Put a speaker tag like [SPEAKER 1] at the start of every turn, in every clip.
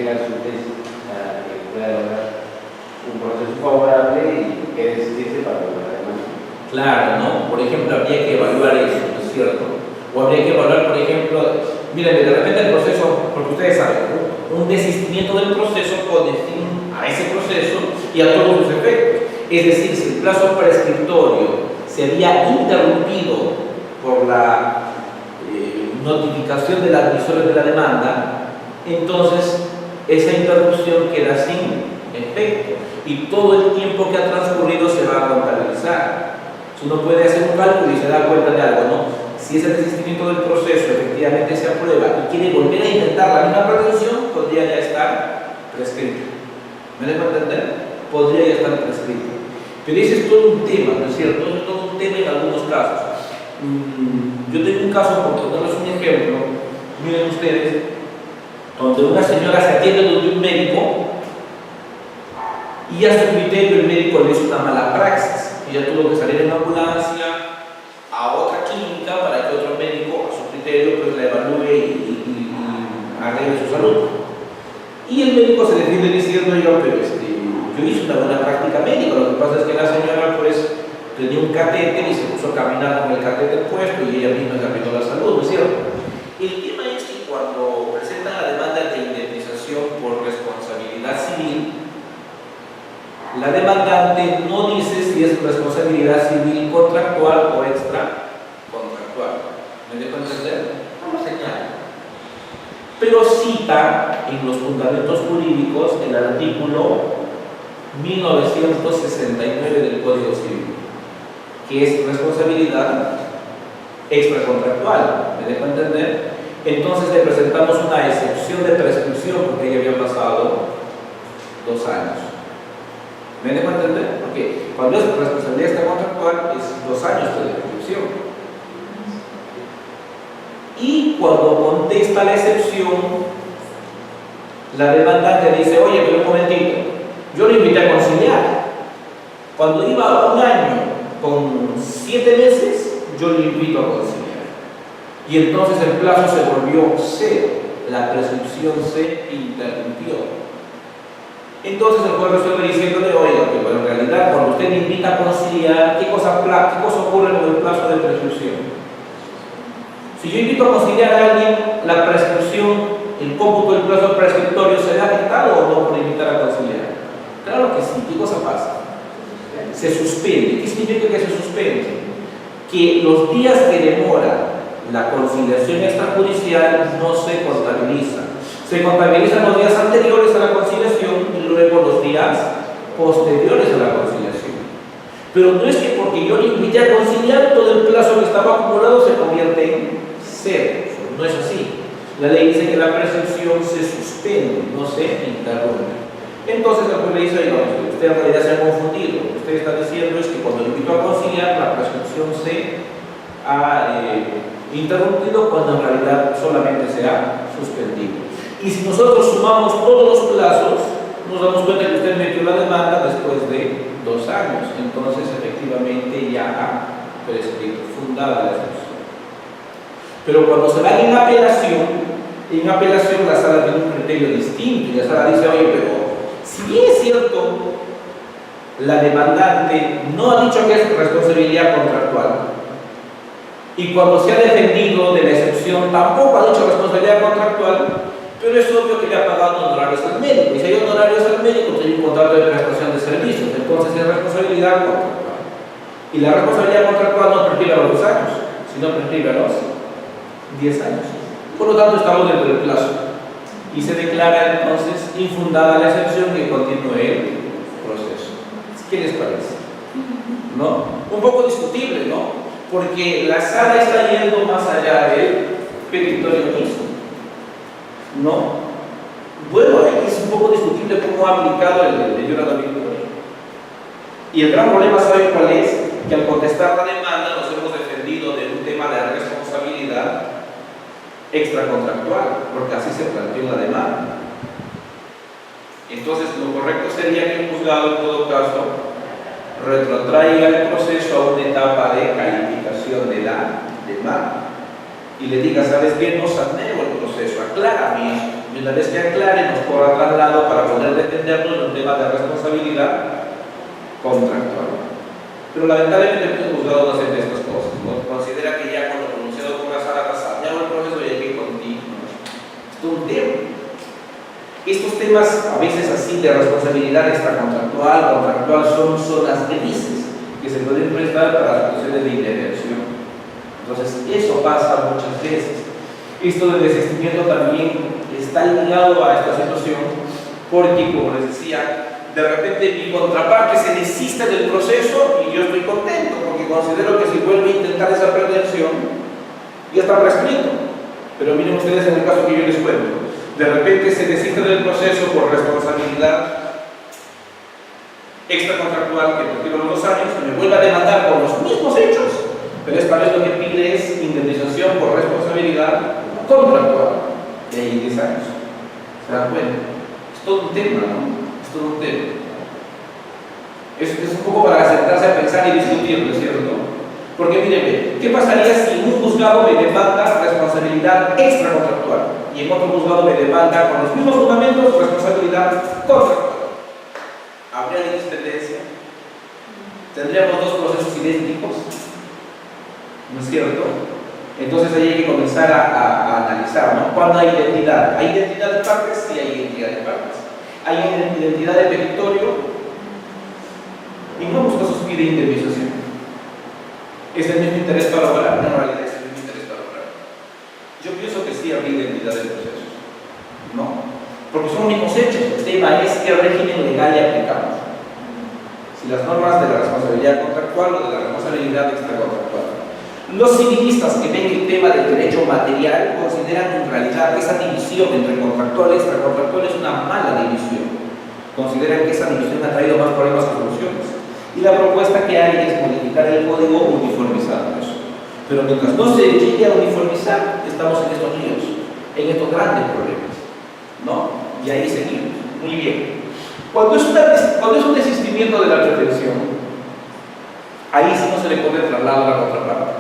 [SPEAKER 1] entregar su tesis para que pueda lograr un proceso favorable y que desistirse para lograr la demanda.
[SPEAKER 2] Claro, ¿no? Por ejemplo, habría que evaluar eso, ¿no es cierto? O habría que evaluar, por ejemplo, miren, de repente el proceso, porque ustedes saben, un desistimiento del proceso pone fin a ese proceso y a todos sus efectos. Es decir, si el plazo prescriptorio se había interrumpido por la notificación del admisor de la demanda, entonces esa interrupción queda sin efecto y todo el tiempo que ha transcurrido se va a contabilizar. Si uno puede hacer un cálculo y se da cuenta de algo, ¿no? Si ese desistimiento del proceso efectivamente se aprueba y quiere volver a intentar la misma pretensión, podría ya estar prescrito. ¿Me dejo entender? Podría ya estar prescrito. Pero ese es todo un tema, ¿no es cierto? Es todo un tema en algunos casos. Yo tengo un caso, por ponerles un ejemplo, miren ustedes, donde una señora se atiende donde un médico y a su criterio el médico le hizo una mala praxis. Ella tuvo que salir en ambulancia a otra clínica para que otro médico, a su criterio, pues la evalúe y arregle su salud. Y el médico se defiende diciendo, yo hice una buena práctica médica, lo que pasa es que la señora pues tenía un catéter y se puso a caminar con el catéter puesto y ella misma se arruinó la salud, ¿no es cierto? El tema es que cuando presentan la demanda de indemnización por responsabilidad civil, la demandante no dice si es responsabilidad civil contractual o extracontractual. ¿Me dejo entender? No lo señala. Pero cita en los fundamentos jurídicos el artículo 1969 del Código Civil, que es responsabilidad extracontractual. ¿Me dejo entender? Entonces le presentamos una excepción de prescripción porque ya había pasado 2 años. ¿Me dejo entender? Porque cuando es responsabilidad extracontractual es 2 años de prescripción. Y cuando contesta la excepción, la demandante dice, oye, pero un momentito, yo lo invité a conciliar. Cuando iba 1 año con 7 meses, yo lo invito a conciliar. Y entonces el plazo se volvió 0, la prescripción se interrumpió. Entonces el juez resuelve diciéndole, oiga, pero en realidad cuando usted me invita a conciliar, ¿qué cosa ocurre con el plazo de prescripción? Si yo invito a conciliar a alguien, la prescripción, el cómputo del plazo prescriptorio, ¿será afectado o no por invitar a conciliar? Claro que sí. ¿Qué cosa pasa? Se suspende. ¿Qué significa que se suspende? Que los días que demora la conciliación extrajudicial no se contabilizan. Se contabilizan los días anteriores a la conciliación y luego los días posteriores a la conciliación. Pero no es que porque yo le invité a conciliar, todo el plazo que estaba acumulado se convierte en 0. No es así. La ley dice que la prescripción se suspende, no se interrumpe. Entonces el juez le dice, oiga, usted en realidad se ha confundido. Lo que usted está diciendo es que cuando le invito a conciliar, la prescripción se ha interrumpido cuando en realidad solamente se ha suspendido. Y si nosotros sumamos todos los plazos, nos damos cuenta que usted metió la demanda después de 2 años. Entonces, efectivamente, ya ha prescrito, fundada la excepción. Pero cuando se da en apelación la sala tiene un criterio distinto. Y la sala dice, oye, pero si bien es cierto, la demandante no ha dicho que es responsabilidad contractual, y cuando se ha defendido de la excepción tampoco ha dicho responsabilidad contractual, pero es obvio que le ha pagado honorarios al médico. Y si hay honorarios al médico, tiene un contrato de prestación de servicios, entonces es responsabilidad contractual. Y la responsabilidad contractual no prescribe a los 2 años, sino prescribe a los 10 años. Por lo tanto, estamos dentro del plazo. Y se declara entonces infundada la excepción que continúe el proceso. ¿Qué les parece? ¿No? Un poco discutible, ¿no? Porque la sala está yendo más allá del petitorio mismo. ¿No? Bueno, es un poco discutible cómo ha aplicado el de Jonathan Victoria. Y el gran problema, ¿saben cuál es? Que al contestar la demanda nos hemos defendido de un tema de responsabilidad extracontractual, porque así se planteó la demanda. Entonces, lo correcto sería que el juzgado, en todo caso, retrotraiga el proceso a una etapa de calificación de la demanda y le diga, ¿sabes qué? No saneo el proceso, aclárame esto. Y una vez que aclare, nos corra un lado para poder defendernos de un tema de responsabilidad contractual. Pero lamentablemente el juzgado no hace estas cosas, ¿no? Considera que ya cuando pronunciado por la sala pasada, ya el proceso y hay que continuar. Es todo un tema. Estos temas, a veces así, de responsabilidad contractual, son zonas grises que se pueden prestar para situaciones de indefensión. Entonces, eso pasa muchas veces. Esto del desistimiento también está ligado a esta situación, porque, como les decía, de repente mi contraparte se desiste del proceso y yo estoy contento, porque considero que si vuelve a intentar esa pretensión, ya está prescrito. Pero miren ustedes en el caso que yo les cuento. De repente se desiste del proceso por responsabilidad extracontractual que prescribió los 2 años y me vuelve a demandar por los mismos hechos, pero esta vez lo que pide es indemnización por responsabilidad contractual. Y ahí 10 años. ¿Se dan cuenta? Es todo un tema, ¿no? Es todo un tema. Es un poco para sentarse a pensar y discutirlo, ¿cierto? Porque miren, ¿qué pasaría si en un juzgado me demanda responsabilidad extracontractual y en otro juzgado me demanda con los mismos fundamentos responsabilidad contractual? ¿Habría independencia? ¿Tendríamos 2 procesos idénticos? ¿No es cierto? Entonces ahí hay que comenzar a analizar, ¿no? ¿Cuándo hay identidad? ¿Hay identidad de partes? Sí, hay identidad de partes. ¿Hay identidad de petitorio? En ambos casos pide indemnización. ¿Es el mismo interés para lograr? No, en realidad es el mismo interés para lograr. Yo pienso que sí habría identidad del proceso, ¿no? Porque son únicos hechos. El tema es qué régimen legal le aplicamos. Si las normas de la responsabilidad contractual o de la responsabilidad extracontractual. Los civilistas que ven el tema del derecho material consideran en realidad que esa división entre contractual y extracontractual es una mala división. Consideran que esa división ha traído más problemas que soluciones. Y la propuesta que hay es modificar el código uniformizando eso. Pero mientras no se llegue a uniformizar, estamos en estos líos, en estos grandes problemas, ¿no? Y ahí seguimos. Muy bien. Cuando es un desistimiento de la pretensión, ahí sí no se le pone traslado a la contraparte,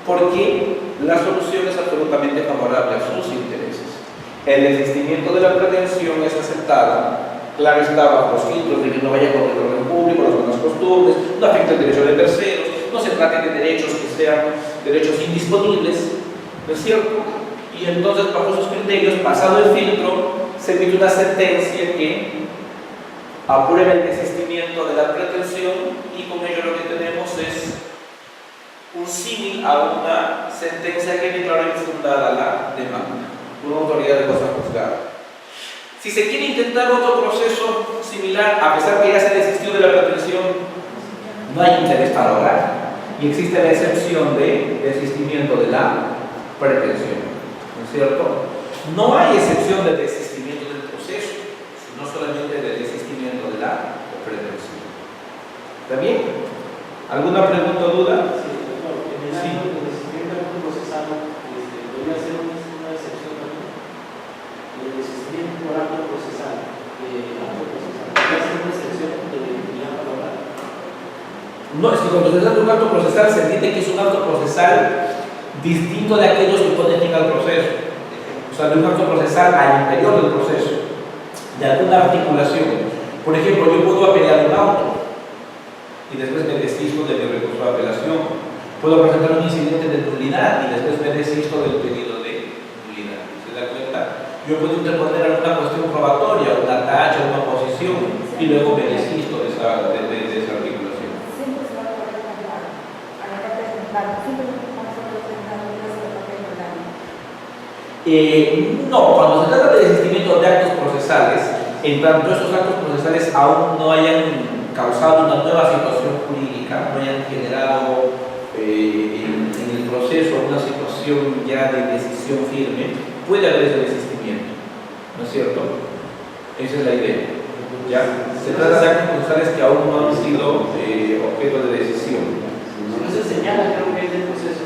[SPEAKER 2] porque la solución es absolutamente favorable a sus intereses. El desistimiento de la pretensión es aceptado, claro está, bajo los filtros de que no vaya contra el orden público, las buenas costumbres, no afecte el derecho de terceros, no se trate de derechos que sean derechos indisponibles, ¿no es cierto? Y entonces, bajo sus criterios, pasado el filtro, se emite una sentencia que aprueba el desistimiento de la pretensión y con ello lo que tenemos es un símil a una sentencia que declara infundada la demanda, una autoridad de cosa juzgada. Si se quiere intentar otro proceso similar, a pesar que ya se desistió de la pretensión, no hay interés para lograr. Y existe la excepción de desistimiento de la pretensión, ¿no es cierto? No hay excepción de desistimiento del proceso, sino solamente de desistimiento de la pretensión. ¿Está bien? ¿Alguna pregunta o duda?
[SPEAKER 3] Sí, doctor, en el ámbito del desistimiento procesal, ¿podría ser una excepción también? El desistimiento por acto procesal, ¿podría ser una excepción de dignidad para lograr?
[SPEAKER 2] No, es que cuando se trata de un acto procesal se entiende que es un acto procesal distinto de aquellos que ponen fin al proceso. O sea, de un acto procesal al interior del proceso, de alguna articulación. Por ejemplo, yo puedo apelar un auto y después me desisto de mi recurso de apelación. Puedo presentar un incidente de nulidad y después me desisto del pedido de nulidad. ¿Se da cuenta? Yo puedo interponer alguna cuestión probatoria, una tacha, una oposición y luego me desisto de esa articulación.
[SPEAKER 4] Siempre se va a poder cambiar a la parte de juzgado, siempre vamos a poder presentar una parte de juzgado.
[SPEAKER 2] No, cuando se trata de desistimiento de actos procesales, en tanto esos actos procesales aún no hayan causado una nueva situación jurídica, no hayan generado en el proceso una situación ya de decisión firme, puede haber ese desistimiento, ¿no es cierto? Esa es la idea. ¿Ya? Se trata de actos procesales que aún no han sido objeto de decisión.
[SPEAKER 3] Si no se señala, creo que es del proceso.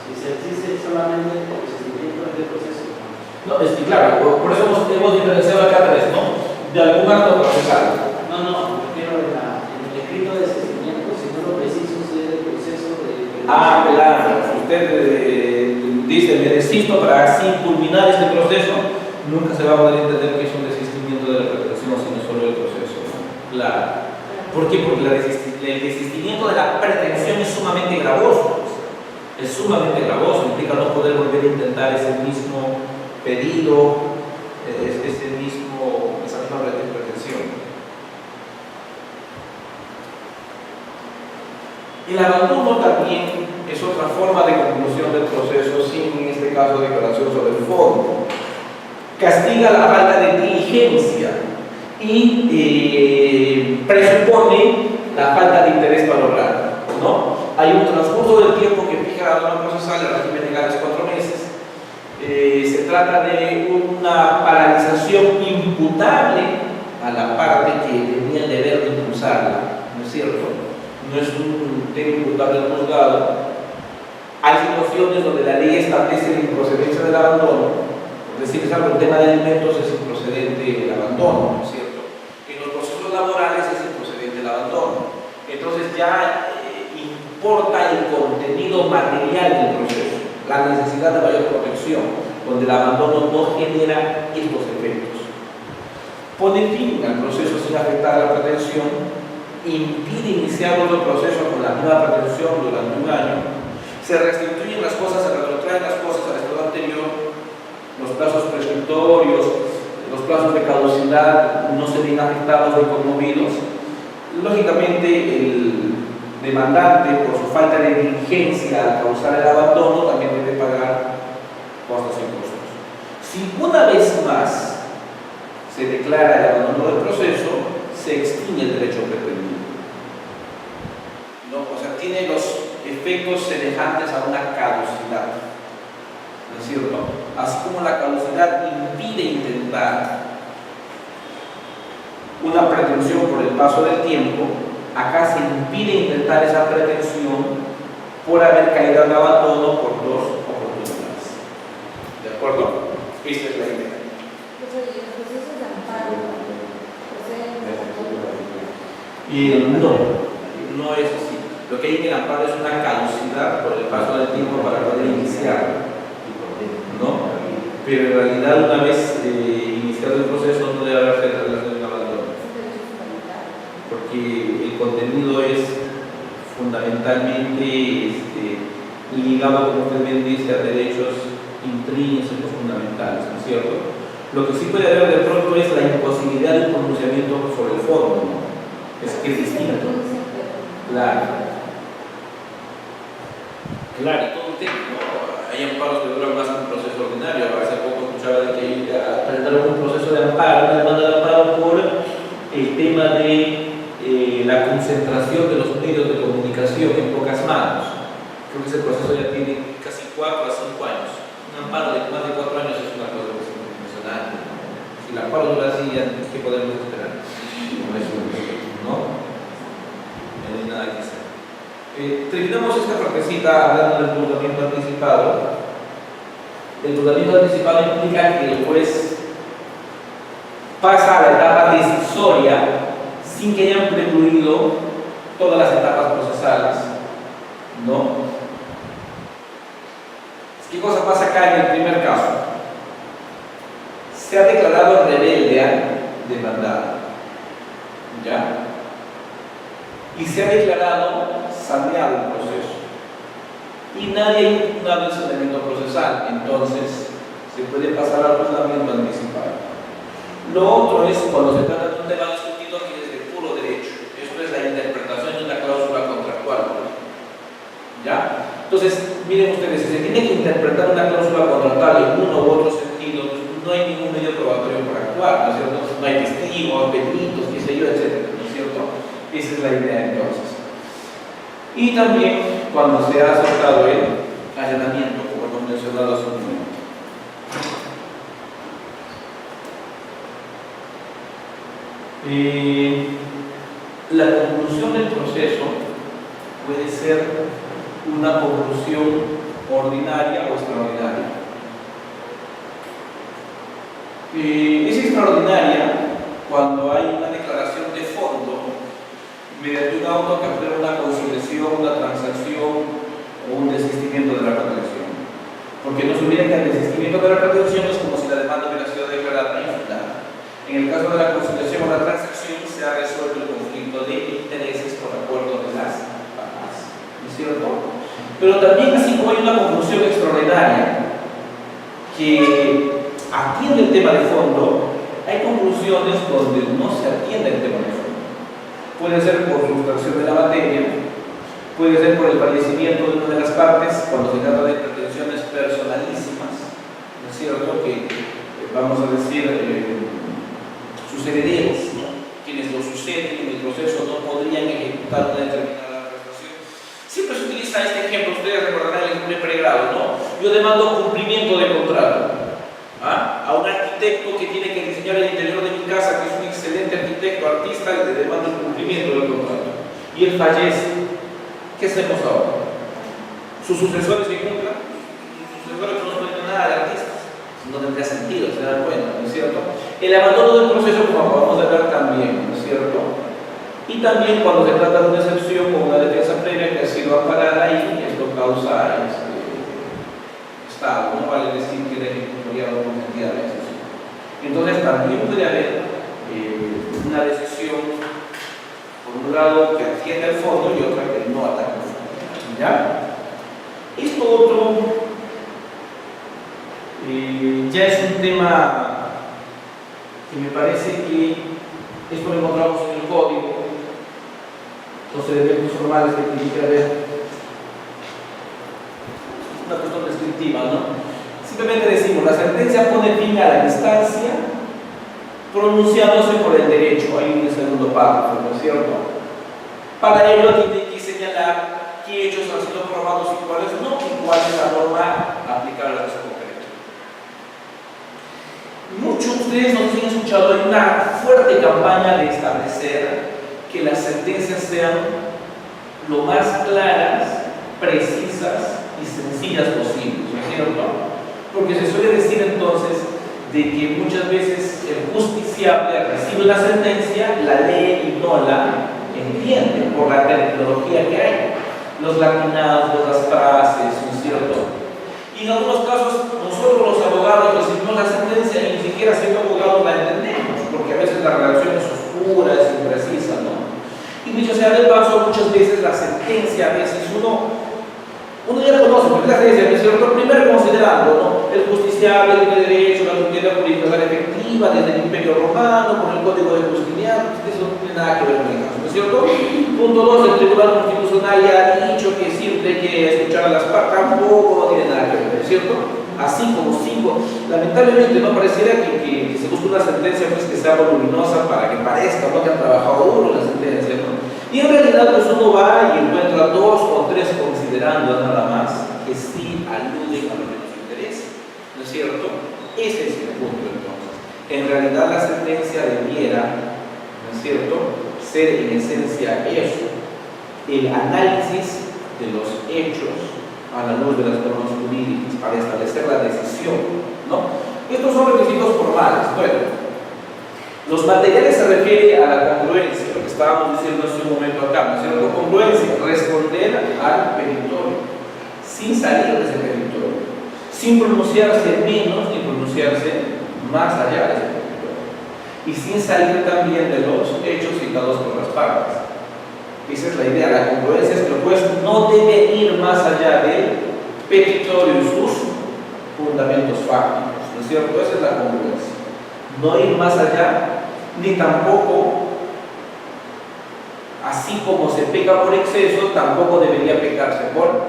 [SPEAKER 3] Si se existe solamente el desistimiento del proceso.
[SPEAKER 2] No, es que claro, por eso hemos diferenciado acá tres, ¿no? De algún acto procesal.
[SPEAKER 3] No, refiero en el escrito de desistimiento, si no lo preciso, si es el proceso de...
[SPEAKER 2] Claro, usted dice, me desisto para así culminar este proceso, nunca se va a poder entender que es un desistimiento ¿Por qué? Porque el desistimiento de la pretensión es sumamente gravoso. Es sumamente gravoso, implica no poder volver a intentar ese mismo pedido, esa misma pretensión. El abandono también es otra forma de conclusión del proceso, sin en este caso declaración sobre el fondo. Castiga la falta de diligencia y presupone la falta de interés valorado, ¿no? Hay un transcurso del tiempo que fija la norma procesal, el régimen legal es 4 meses. Se trata de una paralización imputable a la parte que tenía el deber de impulsarla, ¿no es cierto? No es un tema imputable del juzgado. Hay situaciones donde la ley establece la improcedencia del abandono. Es decir, es algo, el tema de alimentos es improcedente el abandono, ¿no es cierto? En los procesos laborales es improcedente el abandono. Entonces ya importa el contenido material del proceso, la necesidad de mayor protección, donde el abandono no genera estos efectos. Pone fin al proceso sin afectar la pretensión, impide iniciar otro proceso con la misma pretensión durante un año, se restituyen las cosas, se retrotraen las cosas al estado anterior. Los plazos prescriptorios, los plazos de caducidad no se ven afectados ni conmovidos. Lógicamente, el demandante, por su falta de diligencia al causar el abandono, también debe pagar costos y costos. Si una vez más se declara el abandono del proceso, se extingue el derecho pretendido. ¿No? O sea, tiene los efectos semejantes a una caducidad. ¿No es cierto? Así como la caducidad impide intentar una pretensión por el paso del tiempo, acá se impide intentar esa pretensión por haber caído en abandono por 2 oportunidades. ¿De acuerdo? Esta es la idea.
[SPEAKER 4] Los procesos de amparo
[SPEAKER 2] Y no es así. Lo que hay en el amparo es una caducidad por el paso del tiempo para poder iniciar. ¿No? Pero en realidad, una vez iniciado el proceso, no debe haber relación de abandono, porque el contenido es fundamentalmente ligado, como usted bien dice, a derechos intrínsecos fundamentales, ¿no es cierto? Lo que sí puede haber de pronto es la imposibilidad de un pronunciamiento sobre el fondo, ¿no? Es que es distinto. Claro. Claro, y todo un tema, ¿no? Hay amparos que duran más que un proceso ordinario. Hace poco escuchaba de que presentaron un proceso de amparo, una demanda de amparo por el tema de la concentración de los medios de comunicación en pocas manos. Creo que ese proceso ya tiene casi 4 a 5 años. Un amparo de más de 4 años es una cosa impresionante, ¿no? Si el amparo dura así, ya ¿qué podemos esperar? ¿No? No hay nada que hacer. Terminamos esta partecita hablando del juzgamiento anticipado. El juzgamiento anticipado implica que el juez pasa a la etapa decisoria sin que hayan precluido todas las etapas procesales, ¿no? ¿Qué cosa pasa acá en el primer caso? Se ha declarado rebelde al demandado, ¿ya? Y se ha declarado saneado el proceso y nadie ha impugnado el saneamiento procesal, entonces se puede pasar al juzgamiento anticipado. Lo otro es cuando se trata de un tema discutido que es de puro derecho. Esto es la interpretación de una cláusula contractual, ¿ya? Entonces, miren ustedes, si se tiene que interpretar una cláusula contractual en uno u otro sentido, no hay ningún medio probatorio para actuar, ¿no es cierto? No hay testigos, peritos, qué sé yo, etc., ¿no es cierto? Esa es la idea entonces. Y también cuando se ha aceptado el allanamiento, como hemos mencionado hace un momento. La conclusión del proceso puede ser una conclusión ordinaria o extraordinaria. Es extraordinaria cuando hay una declaración de fondo mediante un auto que aprueba una conciliación, una transacción o un desistimiento de la pretensión. Porque no se olviden que el desistimiento de la pretensión es como si la demanda hubiera sido declarada infundada. En el caso de la conciliación o la transacción se ha resuelto el conflicto de intereses por acuerdo de las partes, ¿no es cierto? Pero también, así como hay una conclusión extraordinaria que atiende el tema de fondo, hay conclusiones donde no se atiende el tema de fondo. Puede ser por frustración de la materia, puede ser por el fallecimiento de una de las partes cuando se trata de pretensiones personalísimas, ¿no es cierto? Que vamos a decir sus herederos, ¿no? Quienes lo suceden en el proceso no podrían ejecutar una determinada prestación. Siempre se utiliza este ejemplo, ustedes recordarán el ejemplo de pregrado, ¿no? Yo demando cumplimiento de contrato a un arquitecto que tiene que diseñar el interior de mi casa, que es un excelente arquitecto, artista, y le demando el cumplimiento del contrato. Y él fallece. ¿Qué hacemos ahora? ¿Sus sucesores que cumplan? Sus sucesores no tienen nada de artistas. No tendría sentido, se dan cuenta, ¿no es cierto? El abandono del proceso, como acabamos de ver también, ¿no es cierto? Y también cuando se trata de una excepción o una defensa previa que ha sido amparada ahí, esto causa estado, no vale decir que de ejecutoria o consentida la excepción. Entonces también puede haber una decisión, por un lado, que atiende al fondo y otra que no ataca al fondo. ¿Ya? Esto otro ya es un tema que me parece que esto lo encontramos en el código, los elementos formales que tiene que haber, una cuestión descriptiva, ¿no? Simplemente decimos, la sentencia pone fin a la instancia pronunciándose por el derecho, hay un segundo párrafo, ¿no es cierto? Para ello tiene que señalar qué hechos han sido probados y cuáles no, y cuál es la norma aplicable al caso concreto. Muchos de ustedes nos han escuchado, hay una fuerte campaña de establecer que las sentencias sean lo más claras, precisas y sencillas posibles, ¿no es cierto? Porque se suele decir entonces de que muchas veces el justiciable recibe una sentencia, la lee y no la entiende por la terminología que hay, los latinados, las frases, ¿no es cierto? Y en algunos casos nosotros los abogados recibimos la sentencia y ni siquiera siendo abogados la entendemos, porque a veces la redacción es oscura, es imprecisa, ¿no? Y dicho sea de paso, muchas veces la sentencia, a veces uno ya la conoce, porque la sentencia, ¿no es cierto? Primero considerando, ¿no? El justiciable tiene derecho, la tutela jurídica efectiva desde el Imperio Romano, con el Código de Justiniano, eso no tiene nada que ver con el caso, ¿no es cierto? Punto 2, el Tribunal Constitucional ya ha dicho que siempre hay que escuchar a las partes, tampoco no tiene nada que ver, ¿no es cierto? Así como cinco, lamentablemente no pareciera que se busque una sentencia pues, que sea voluminosa para que parezca, ¿no? Que han trabajado duro la sentencia, ¿no? Y en realidad pues uno va y encuentra 2 o 3 considerando nada más que sí aluden a lo que nos interesa, ¿no es cierto? Ese es el punto entonces. En realidad la sentencia debiera, ¿no es cierto?, ser en esencia eso, el análisis de los hechos a la luz de las normas jurídicas para establecer la decisión, ¿no? Estos son requisitos formales. Bueno, los materiales se refiere a la congruencia, lo que estábamos diciendo hace un momento acá, ¿no es cierto? Congruencia, responder al peritorio, sin salir de ese peritorio, sin pronunciarse menos ni pronunciarse más allá de ese peritorio, y sin salir también de los hechos citados por las partes. Esa es la idea, la congruencia es que el juez no debe ir más allá del petitorio y sus fundamentos fácticos, ¿no es cierto? Esa es la congruencia. No ir más allá, ni tampoco, así como se peca por exceso, tampoco debería pecarse por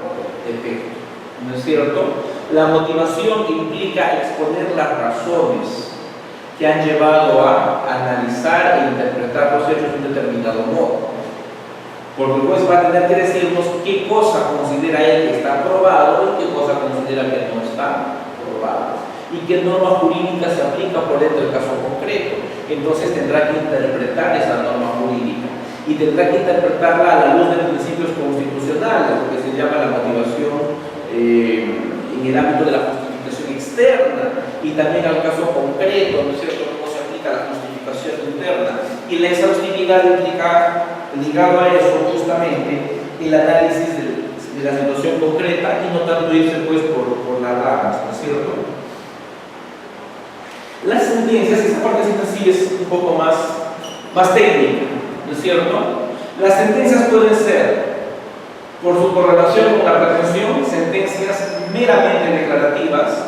[SPEAKER 2] defecto, ¿no es cierto? La motivación implica exponer las razones que han llevado a analizar e interpretar los hechos de un determinado modo. Porque el juez va a tener que decirnos qué cosa considera él que está aprobado y qué cosa considera que no está aprobado. Y qué norma jurídica se aplica por dentro del caso concreto. Entonces tendrá que interpretar esa norma jurídica. Y tendrá que interpretarla a la luz de principios constitucionales, lo que se llama la motivación en el ámbito de la justificación externa y también al caso concreto, ¿no es cierto?, cómo se aplica la justificación interna. Y la exhaustividad implica, ligado a eso justamente, el análisis de la situación concreta y no tanto irse pues por las ramas, ¿no es cierto? Las sentencias, esta partecita sí es un poco más técnica, ¿no es cierto? Las sentencias pueden ser, por su correlación con la pretensión, sentencias meramente declarativas,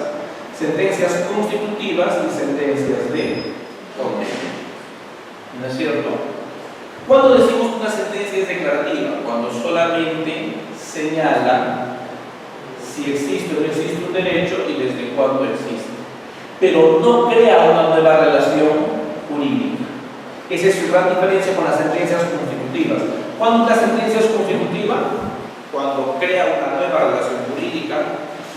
[SPEAKER 2] sentencias constitutivas y sentencias de condena, ¿no es cierto? Cuando decimos una sentencia es declarativa, cuando solamente señala si existe o no existe un derecho y desde cuándo existe, pero no crea una nueva relación jurídica. Esa es su gran diferencia con las sentencias constitutivas. ¿Cuándo una sentencia es constitutiva? Cuando crea una nueva relación jurídica,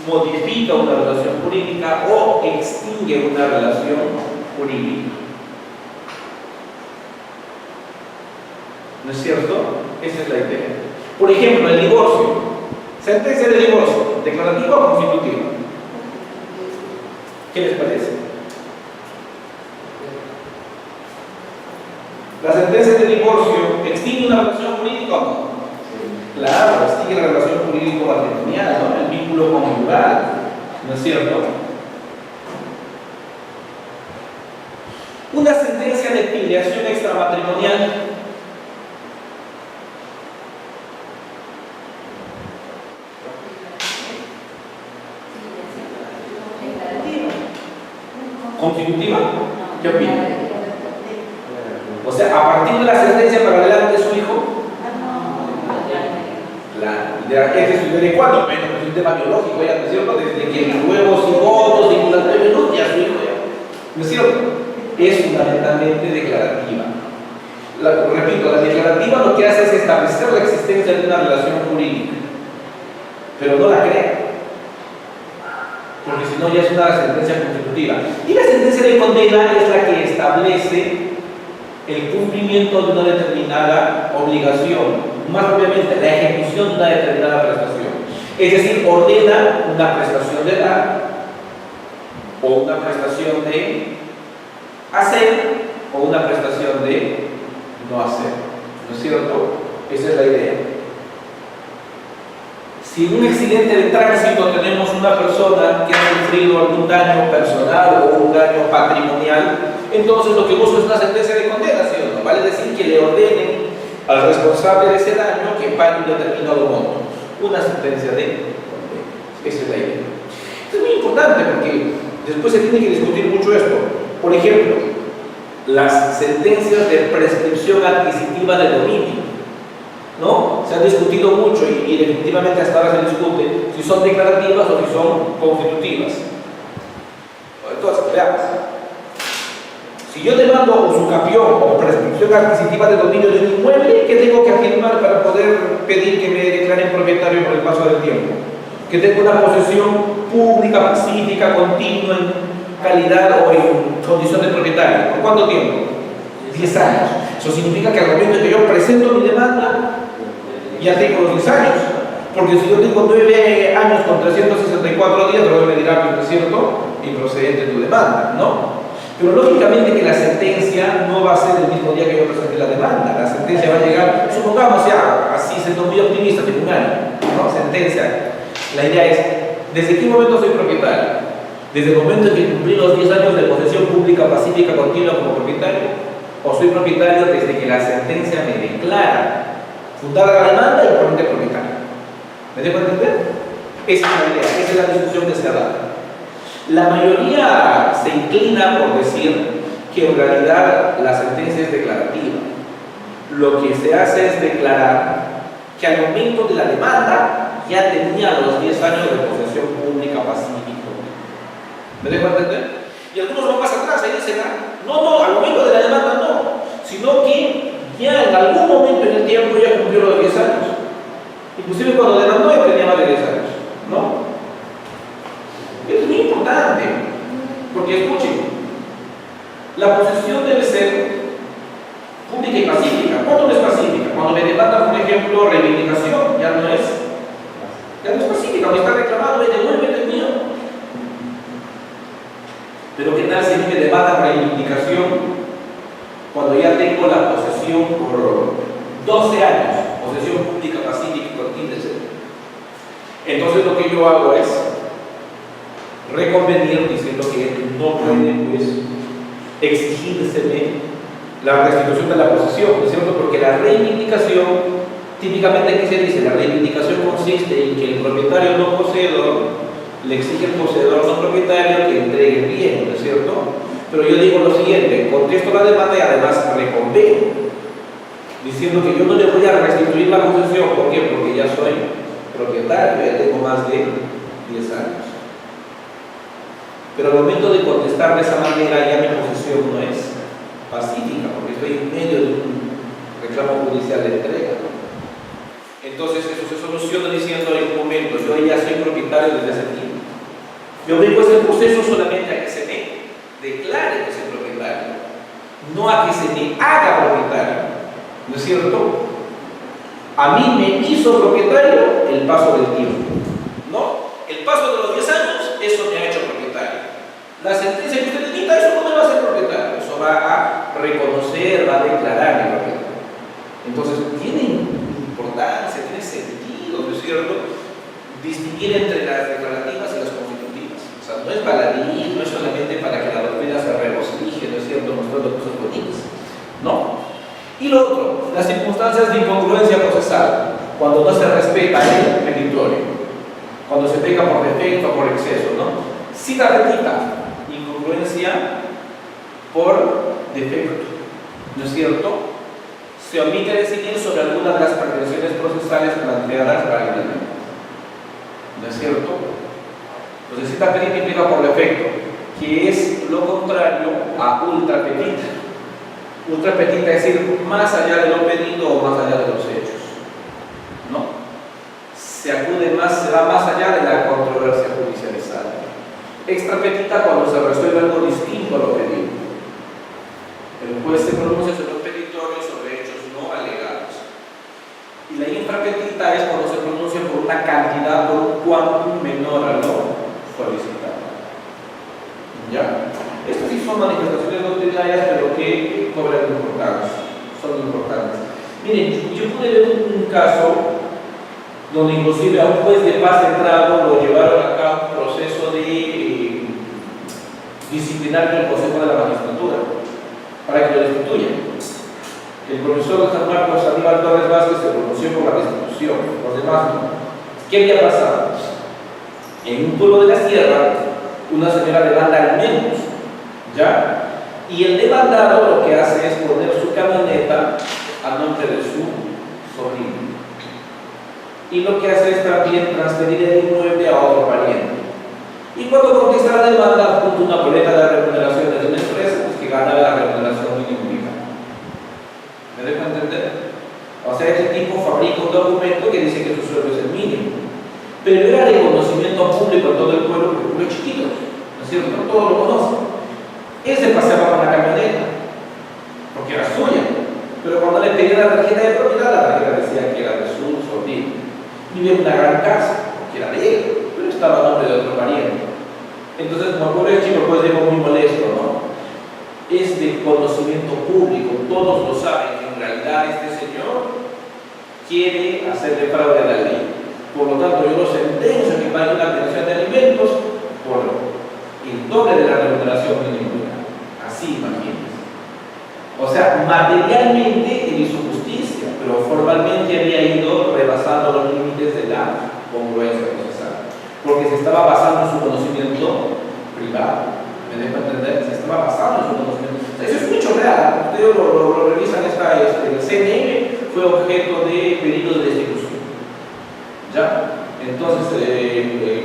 [SPEAKER 2] modifica una relación jurídica o extingue una relación jurídica. ¿No es cierto? Esa es la idea. Por ejemplo, el divorcio. Sentencia de divorcio, ¿declarativa o constitutiva? ¿Qué les parece? ¿La sentencia de divorcio extingue una relación jurídica o no? Claro, extingue la relación jurídico-matrimonial, ¿no? El vínculo conyugal, ¿no es cierto? Una sentencia de filiación extramatrimonial. ¿Constitutiva? ¿Qué opina? O sea, a partir de la sentencia para adelante de su hijo. ¿Desde cuándo? Bueno, es un tema biológico, ya, ¿no es cierto? Desde que el huevo cigoto, y las 9 minutos, ya su hijo ya. ¿No es cierto? Es fundamentalmente declarativa. Repito, la declarativa lo que hace es establecer la existencia de una relación jurídica, pero no la crea, porque si no ya es una sentencia constitutiva. Y la sentencia de condena es la que establece el cumplimiento de una determinada obligación, más propiamente la ejecución de una determinada prestación. Es decir, ordena una prestación de dar o una prestación de hacer o una prestación de no hacer. ¿No es cierto? Esa es la idea. Si en un accidente de tránsito tenemos una persona que ha sufrido algún daño personal o un daño patrimonial, entonces lo que busca es una sentencia de condena, ¿sí o no? Vale decir que le ordenen al responsable de ese daño que pague un determinado monto. Una sentencia de condena. Esa es la idea. Esto es muy importante porque después se tiene que discutir mucho esto. Por ejemplo, las sentencias de prescripción adquisitiva de dominio, ¿no? Se ha discutido mucho y definitivamente hasta ahora se discute si son declarativas o si son constitutivas. Entonces, veamos. Si yo demando usucapión o prescripción adquisitiva de dominio de un inmueble, ¿qué tengo que afirmar para poder pedir que me declaren propietario por el paso del tiempo? Que tengo una posesión pública, pacífica, continua, en calidad o en condición de propietario. ¿Por cuánto tiempo? 10 años. Eso significa que al momento en que yo presento mi demanda, ya tengo los 10 años. Porque si yo tengo 9 años con 364 días, luego me dirá que es cierto, improcedente tu demanda, ¿no? Pero lógicamente que la sentencia no va a ser el mismo día que yo presente la demanda. La sentencia va a llegar, supongamos ya, así siendo muy optimista, de un año, ¿no? Sentencia. La idea es, ¿desde qué momento soy propietario? ¿Desde el momento en que cumplí los 10 años de posesión pública, pacífica, continua como propietario? ¿O soy propietario desde que la sentencia me declara fundada la demanda y por ende propietario? ¿Me dejo entender? Esa es la idea, esa es la discusión que se ha dado. La mayoría se inclina por decir que en realidad la sentencia es declarativa. Lo que se hace es declarar que al momento de la demanda ya tenía los 10 años de posesión pública, pacífica. ¿Me dejo entender? Y algunos van más atrás y dicen, no, al momento de la demanda no, sino que ya en algún momento en el tiempo ya cumplió los 10 años. Inclusive cuando demandó ya tenía más de 10 años, ¿no? Es muy importante, porque escuchen, la posesión debe ser pública y pacífica. ¿Cuándo no es pacífica? Cuando me demanda, por ejemplo, reivindicación, ya no es pacífica, me está reclamando, devuélvete el mío. Pero ¿qué tal si me demanda reivindicación cuando ya tengo la posesión por 12 años? Posesión pública, pacífica, continua, etc. Entonces lo que yo hago es reconvenir diciendo que no puede, pues, exigírseme la restitución de la posesión, ¿no es cierto? Porque la reivindicación, típicamente, ¿qué se dice? La reivindicación consiste en que el propietario no poseedor le exige al poseedor no propietario que entregue el bien, ¿no es cierto? Pero yo digo lo siguiente, contesto la demanda y además reconvengo, diciendo que yo no le voy a restituir la posesión. ¿Por qué? Porque ya soy propietario, ya tengo más de 10 años. Pero al momento de contestar de esa manera, ya mi posesión no es pacífica, porque estoy en medio de un reclamo judicial de entrega. Entonces eso se soluciona diciendo en un momento, yo ya soy propietario desde ese tiempo. Yo vengo a ese proceso solamente a que se me declare que soy propietario, no a que se me haga propietario, ¿no es cierto? A mí me hizo propietario el paso del tiempo, ¿no? El paso de los 10 años, eso me ha hecho propietario. La sentencia que usted emita, eso no me va a hacer propietario, eso va a reconocer, va a declarar mi propiedad. Entonces, tiene importancia, tiene sentido, ¿no es cierto? Distinguir entre las declarativas y las constitutivas. O sea, no es baladí, no es solamente para que la doctrina se regocije, ¿no es cierto? Mostrando cosas bonitas, ¿no? Y lo otro, las circunstancias de incongruencia procesal, cuando no se respeta el petitorio, cuando se peca por defecto o por exceso, ¿no? Cita repita, incongruencia por defecto, ¿no es cierto? Se omite decidir sobre algunas de las pretensiones procesales planteadas válidamente, ¿no es cierto? Entonces, cita petita implica por defecto, que es lo contrario a ultra petita. Ultra petita es decir, más allá de lo pedido o más allá de los hechos, ¿no? Se acude más, se va más allá de la controversia judicializada. Extra petita cuando se resuelve algo distinto a lo pedido. El juez se pronuncia sobre un petitorio sobre hechos no alegados. Y la infrapetita es cuando se pronuncia por una cantidad, por un quantum menor a lo solicitado. ¿Ya? Estas sí son manifestaciones doctrinarias, pero que cobran importancia, son importantes. Miren, yo pude ver un caso donde inclusive a un juez de paz entrado lo llevaron a cabo un proceso de disciplinar del Consejo de la Magistratura para que lo destituyan. El profesor de San Marcos, Aníbal Torres Vázquez, se pronunció por la destitución, los demás no. ¿Qué había pasado? En un pueblo de la sierra, una señora demanda alimentos, ¿ya? Y el demandado lo que hace es poner su camioneta a nombre de su sobrino. Y lo que hace es también transferir el inmueble a otro pariente. Y cuando contesta la demanda, apunta una boleta de remuneraciones de una empresa, pues que gana la remuneración mínima. ¿Me dejo entender? O sea, este tipo fabrica un documento que dice que su sueldo es el mínimo. Pero era de conocimiento público en todo el pueblo, porque el pueblo es chiquito, ¿no es cierto? No todos lo conocen. Él se paseaba con la camioneta, porque era suya. Pero cuando le pedía la tarjeta de propiedad, la tarjeta decía que era de su sobrino. Vive en una gran casa, que era de él, pero estaba a nombre de otro pariente. Entonces, como ocurre el chico, pues digo muy molesto, ¿no? Es de conocimiento público, todos lo saben, que en realidad este señor quiere hacerle fraude a la ley. Por lo tanto, yo lo sentencio que pague una pensión de alimentos por el doble de la remuneración mínima. Así, imagínense. O sea, materialmente él hizo justicia, pero formalmente había ido rebasando los límites de la congruencia procesal, porque se estaba basando en su conocimiento privado. ¿Me dejo entender? Se estaba basando en su conocimiento. Eso es un hecho real. Ustedes lo revisan. El CNM fue objeto de pedido de destitución. ¿Ya? Entonces,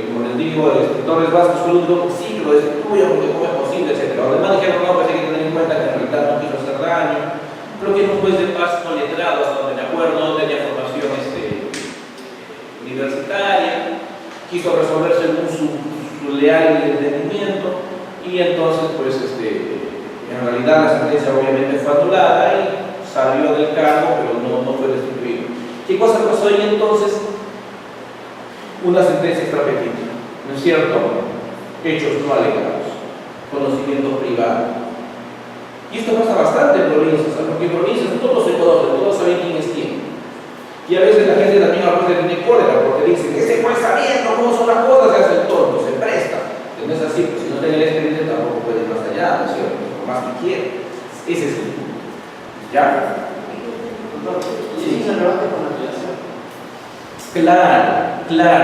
[SPEAKER 2] como les digo, Torres Vázquez fue el único que sí, que lo destituya, porque cómo es posible, etc. Los demás dijeron, no, pues hay que tener en cuenta que en realidad no quiso hacer daño. Creo que era un juez de paz no letrado, hasta donde me acuerdo, no tenía formación universitaria, quiso resolver según su leal entendimiento, y entonces, pues, en realidad la sentencia obviamente fue anulada y salió del cargo, pero no fue destituido. ¿Qué cosa pasó ahí entonces? Una sentencia extrapetita, ¿no es cierto? Hechos no alegados, conocimiento privado. Y esto pasa bastante en provincias, porque en provincias todos se conocen, todos saben quién es quién. Y a veces la gente también a veces tiene cólera, porque dice que ese juez sabiendo cómo son las cosas se hace el tonto, se presta. Que no es así, pues si no tiene la experiencia tampoco puede ir más allá, ¿no es cierto? lo más que quiera. Ese es el punto. ¿Ya?
[SPEAKER 3] Sí, se rebate con la apelación.
[SPEAKER 2] Claro.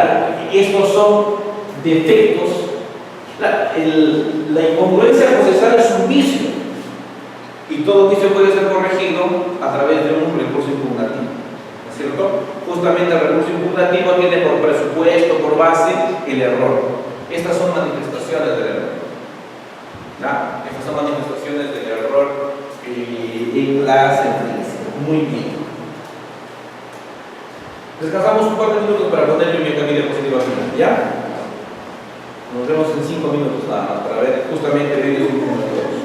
[SPEAKER 2] Estos son defectos. La incongruencia procesal es un vicio. Y todo vicio puede ser corregido a través de un recurso impugnativo. ¿No es cierto? Justamente el recurso impugnativo tiene por presupuesto, por base, el error. Estas son manifestaciones del error. ¿No? Estas son manifestaciones del error en la sentencia. Muy bien. Descansamos un par de minutos para ponerle mi camino diapositiva final. ¿Ya? Nos vemos en 5 minutos nada más para ver justamente vídeos informativos.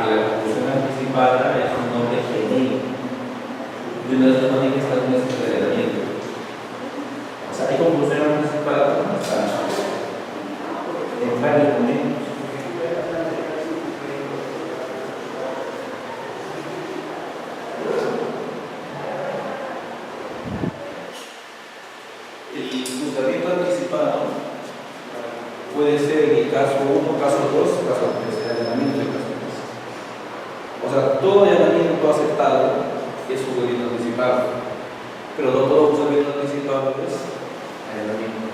[SPEAKER 2] Que la conclusión anticipada es un nombre genérico y una de las manifestaciones es el heredamiento. O sea, hay conclusión anticipada en varios momentos. El juzgamiento anticipado puede ser en el caso 1, caso 2, caso 3, el allanamiento y caso 3. O sea, todo allanamiento aceptado es juzgamiento anticipado, pero no todo juzgamiento anticipado es allanamiento.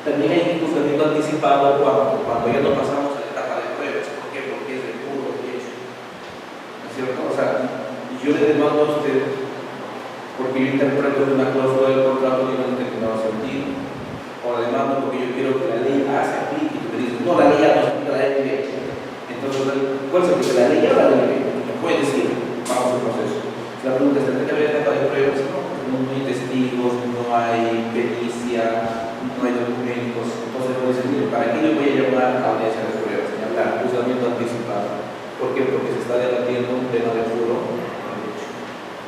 [SPEAKER 2] También hay juzgamiento anticipado cuando ya no pasamos a la etapa de pruebas. ¿Por qué? Porque es de puro derecho. ¿No es cierto? O sea, yo le demando a usted porque yo interpreto una cláusula del contrato de un determinado sentido, o le demando porque yo quiero que la ley se aplique, y tú me dices, no, la ley ya no se aplica, la ley. Entonces, ¿cuál se aplica, la ley o la ley? Me puede decir, vamos al proceso. La pregunta es, ¿tendrá que haber etapa de pruebas? No hay testigos, no hay pericia, no hay documentos. Entonces, voy a decir, mire, ¿para qué le voy a llamar a audiencia de pruebas? Señalar juzgamiento anticipado. ¿Por qué? Porque se está debatiendo un tema de puro derecho,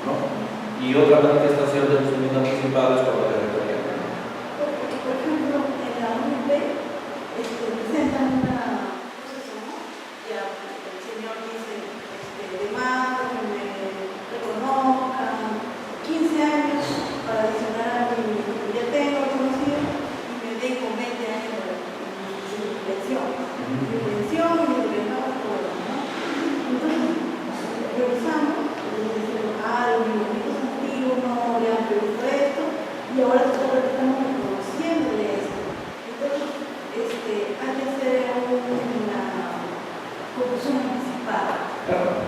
[SPEAKER 2] ¿no? Y otra manifestación del juzgamiento anticipado es cuando la rectoría.
[SPEAKER 4] Por ejemplo, en la UNP presentan una acusación, ya el señor dice, demanda que me reconozcan 15 años para adicionar a mi que ya tengo conocido y me den con 20 años de pensión. Mi pensión y mi libertad, todo, ¿no? Entonces, revisamos, y decimos, los minutos antiguos no le han previsto esto, y ahora estamos reconociéndole esto. Entonces, hay que hacer una conclusión anticipada.
[SPEAKER 2] Claro,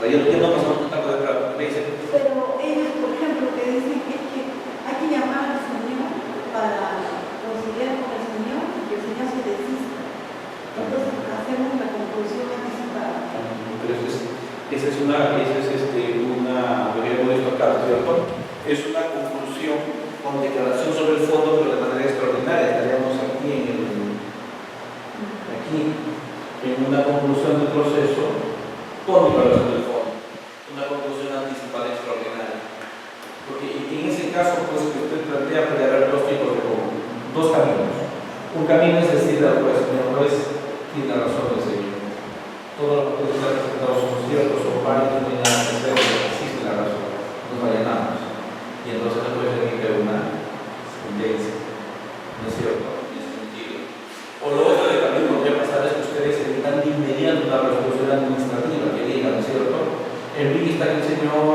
[SPEAKER 2] ya no pasamos un taco de trabajo.
[SPEAKER 4] Pero ellos, por ejemplo, que dicen que hay que llamar al Señor para conciliar con el Señor y que el Señor se desista. Entonces, hacemos la conclusión anticipada.
[SPEAKER 2] Pero esa es una, veríamos esto acá, ¿cierto? Es una conclusión con declaración sobre el fondo, pero de manera extraordinaria. Estaríamos aquí en una conclusión del proceso con declaración del fondo. Una conclusión anticipada extraordinaria. Porque en ese caso, pues, que usted plantea, puede haber dos tipos de dos caminos. Un camino es decir al juez, el juez tiene razón de seguir. Todos los que están presentados son ciertos, son válidos, no hay nada que hacer, existe la razón, nos allanamos. Y entonces no puede emitir una sentencia, ¿no es cierto? En ese sentido. O lo otro que también podría pasar es que ustedes evitan de inmediato una resolución administrativa que diga, ¿no es cierto? En vista que el señor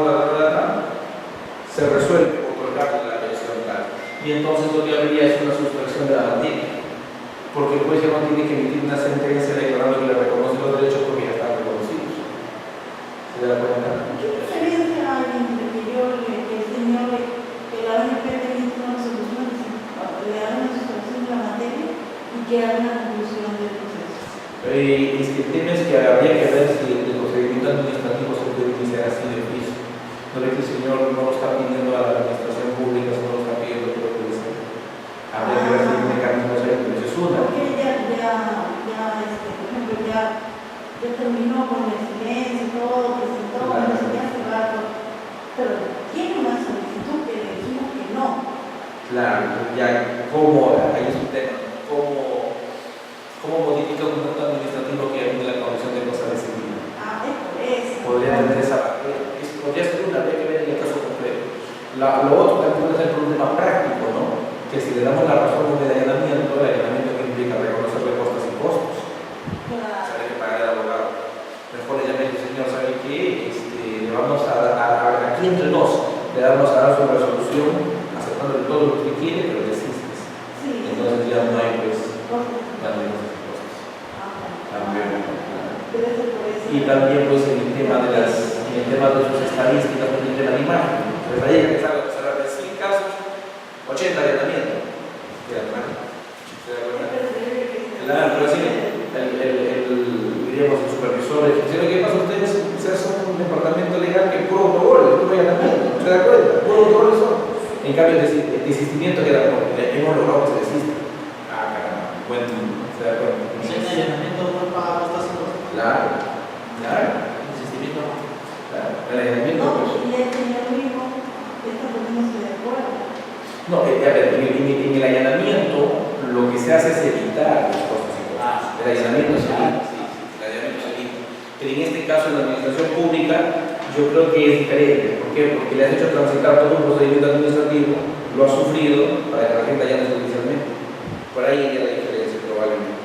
[SPEAKER 2] se resuelve otorgarle la pensión tal. Y entonces lo que habría es una sustracción de la materia. Porque el juez ya no tiene que emitir una sentencia declarando que le reconoce los derechos porque ya están reconocidos. ¿Se da cuenta?
[SPEAKER 4] ¿Qué diferencia hay entre que el Señor, que la ONP emite una resolución, le haga una sustracción de la materia y que haga una conclusión del proceso?
[SPEAKER 2] Es que el tema es que habría que ver si el procedimiento administrativo se puede iniciar así
[SPEAKER 4] pero tiene una solicitud que le dijimos que no.
[SPEAKER 2] Claro, ya cómo, ahí es un tema, cómo modifica un contrato administrativo que hay de la Comisión de Cosas Decididas.
[SPEAKER 4] Ah, es por eso.
[SPEAKER 2] Podría tener esa barrera, podría ser una, habría que ver en el caso concreto. Lo otro también puede ser por un tema práctico, ¿no? Que si le damos la razón con el allanamiento que implica reconocerle costas y costos.
[SPEAKER 4] Claro.
[SPEAKER 2] Sabe que pagar al abogado. Mejor le llame al señor, ¿sabe qué? Le vamos aquí entre nos, le vamos a dar su resolución, aceptando todo lo que quiere, pero desistes.
[SPEAKER 4] Sí.
[SPEAKER 2] Entonces ya no hay, pues,
[SPEAKER 4] Cosas.
[SPEAKER 2] ya no hay cosas.
[SPEAKER 4] Ah,
[SPEAKER 2] También.
[SPEAKER 4] debe ser por eso.
[SPEAKER 2] Y también, pues, en el tema de sus estadísticas, en el tema de imagen. Pues ahí que salga de 100 casos, 80 allanamientos. ¿Se da cuenta? Claro, pero sí, diríamos, el supervisor, el ¿qué pasa? Ustedes son un departamento legal que puro autogol, puro allanamiento, ¿se da cuenta? Puro autogol son. En cambio, el desistimiento queda por, hemos logrado que se desista. Ah, caramba, buen, ¿se da cuenta?
[SPEAKER 3] Si el allanamiento no paga costas y costos.
[SPEAKER 2] Claro, claro,
[SPEAKER 3] Insistimiento no.
[SPEAKER 2] claro. El allanamiento,
[SPEAKER 4] No,
[SPEAKER 2] pues.
[SPEAKER 4] y el señor mismo está poniéndose de acuerdo.
[SPEAKER 2] No, a ver, en el allanamiento lo que se hace es evitar los costos y costos. El allanamiento se evita. El allanamiento se evita. Pero en este caso, en la administración pública, yo creo que es diferente. ¿Por qué? Porque le has hecho transitar todo un procedimiento administrativo, lo ha sufrido para que la gente allane judicialmente. Por ahí iría la diferencia, probablemente.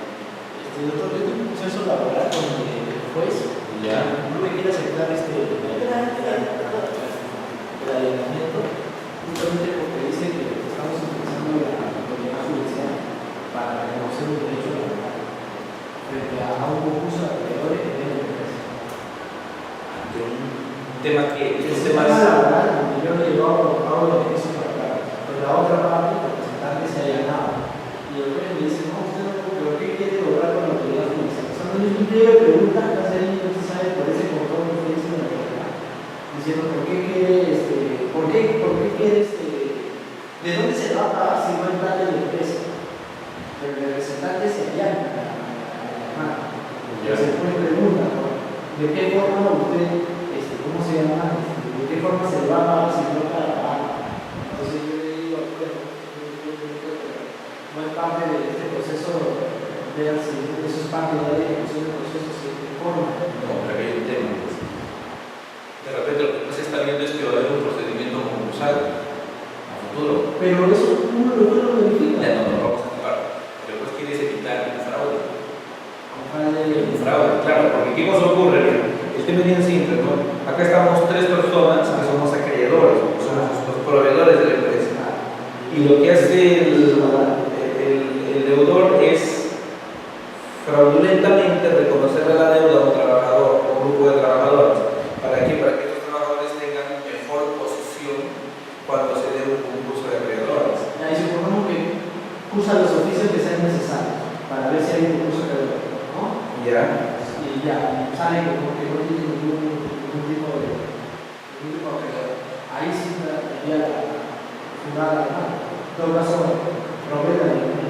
[SPEAKER 3] Doctor, yo tengo un proceso laboral con el juez.
[SPEAKER 2] Ya.
[SPEAKER 3] No me quiere aceptar el allanamiento, justamente porque dice que estamos utilizando la autoridad judicial para reconocer un derecho laboral frente a un concurso de acreedores que tiene la empresa.
[SPEAKER 2] Un tema que
[SPEAKER 3] El
[SPEAKER 2] es un
[SPEAKER 3] tema
[SPEAKER 2] tema
[SPEAKER 3] laboral, donde yo le llevo a un beneficio para acá, pero la otra parte, el representante se ha allanado. Y el juez me dice, no, usted no, pero ¿qué quiere lograr con la autoridad judicial? O sea, no es un pliego de preguntas que hace ahí, no se sabe por ese control que usted dice en la autoridad. Diciendo, ¿por qué quiere, por qué quiere, de dónde se va a pagar si no hay plata en la empresa? El representante se allana a la llamada. Se pone pregunta, ¿no? ¿De qué forma usted, cómo se llama? ¿De qué forma se le va a pagar si no para pagar? Entonces yo le digo, bueno, no es parte de este proceso, vean si eso es parte de la ejecución del proceso, si de forma.
[SPEAKER 2] no, pero hay un tema. Pues. De repente lo que no se está viendo es que va a haber un procedimiento concursal a futuro.
[SPEAKER 3] Pero eso uno lo verifica.
[SPEAKER 2] Ya no vamos a tocar. Pero pues quieres evitar el fraude. El
[SPEAKER 3] El
[SPEAKER 2] fraude, claro, porque ¿qué cosa ocurre? El tema es bien simple, ¿no? Acá estamos tres personas que somos acreedores, somos los proveedores de la empresa. Y lo que hace el deudor es fraudulentamente reconocerle la deuda a un trabajador o un grupo de trabajadores. ¿Para qué? Para que estos trabajadores tengan mejor posición cuando se dé un concurso de acreedores.
[SPEAKER 3] Ahí supongamos que usa los oficios que sean necesarios para ver si hay un concurso de acreedores, ¿no?
[SPEAKER 2] ¿Ya?
[SPEAKER 3] Y ya, sale como que no tiene ningún tipo de acreedor. Ahí sí tendría la fundada la mano. En todo caso, problema de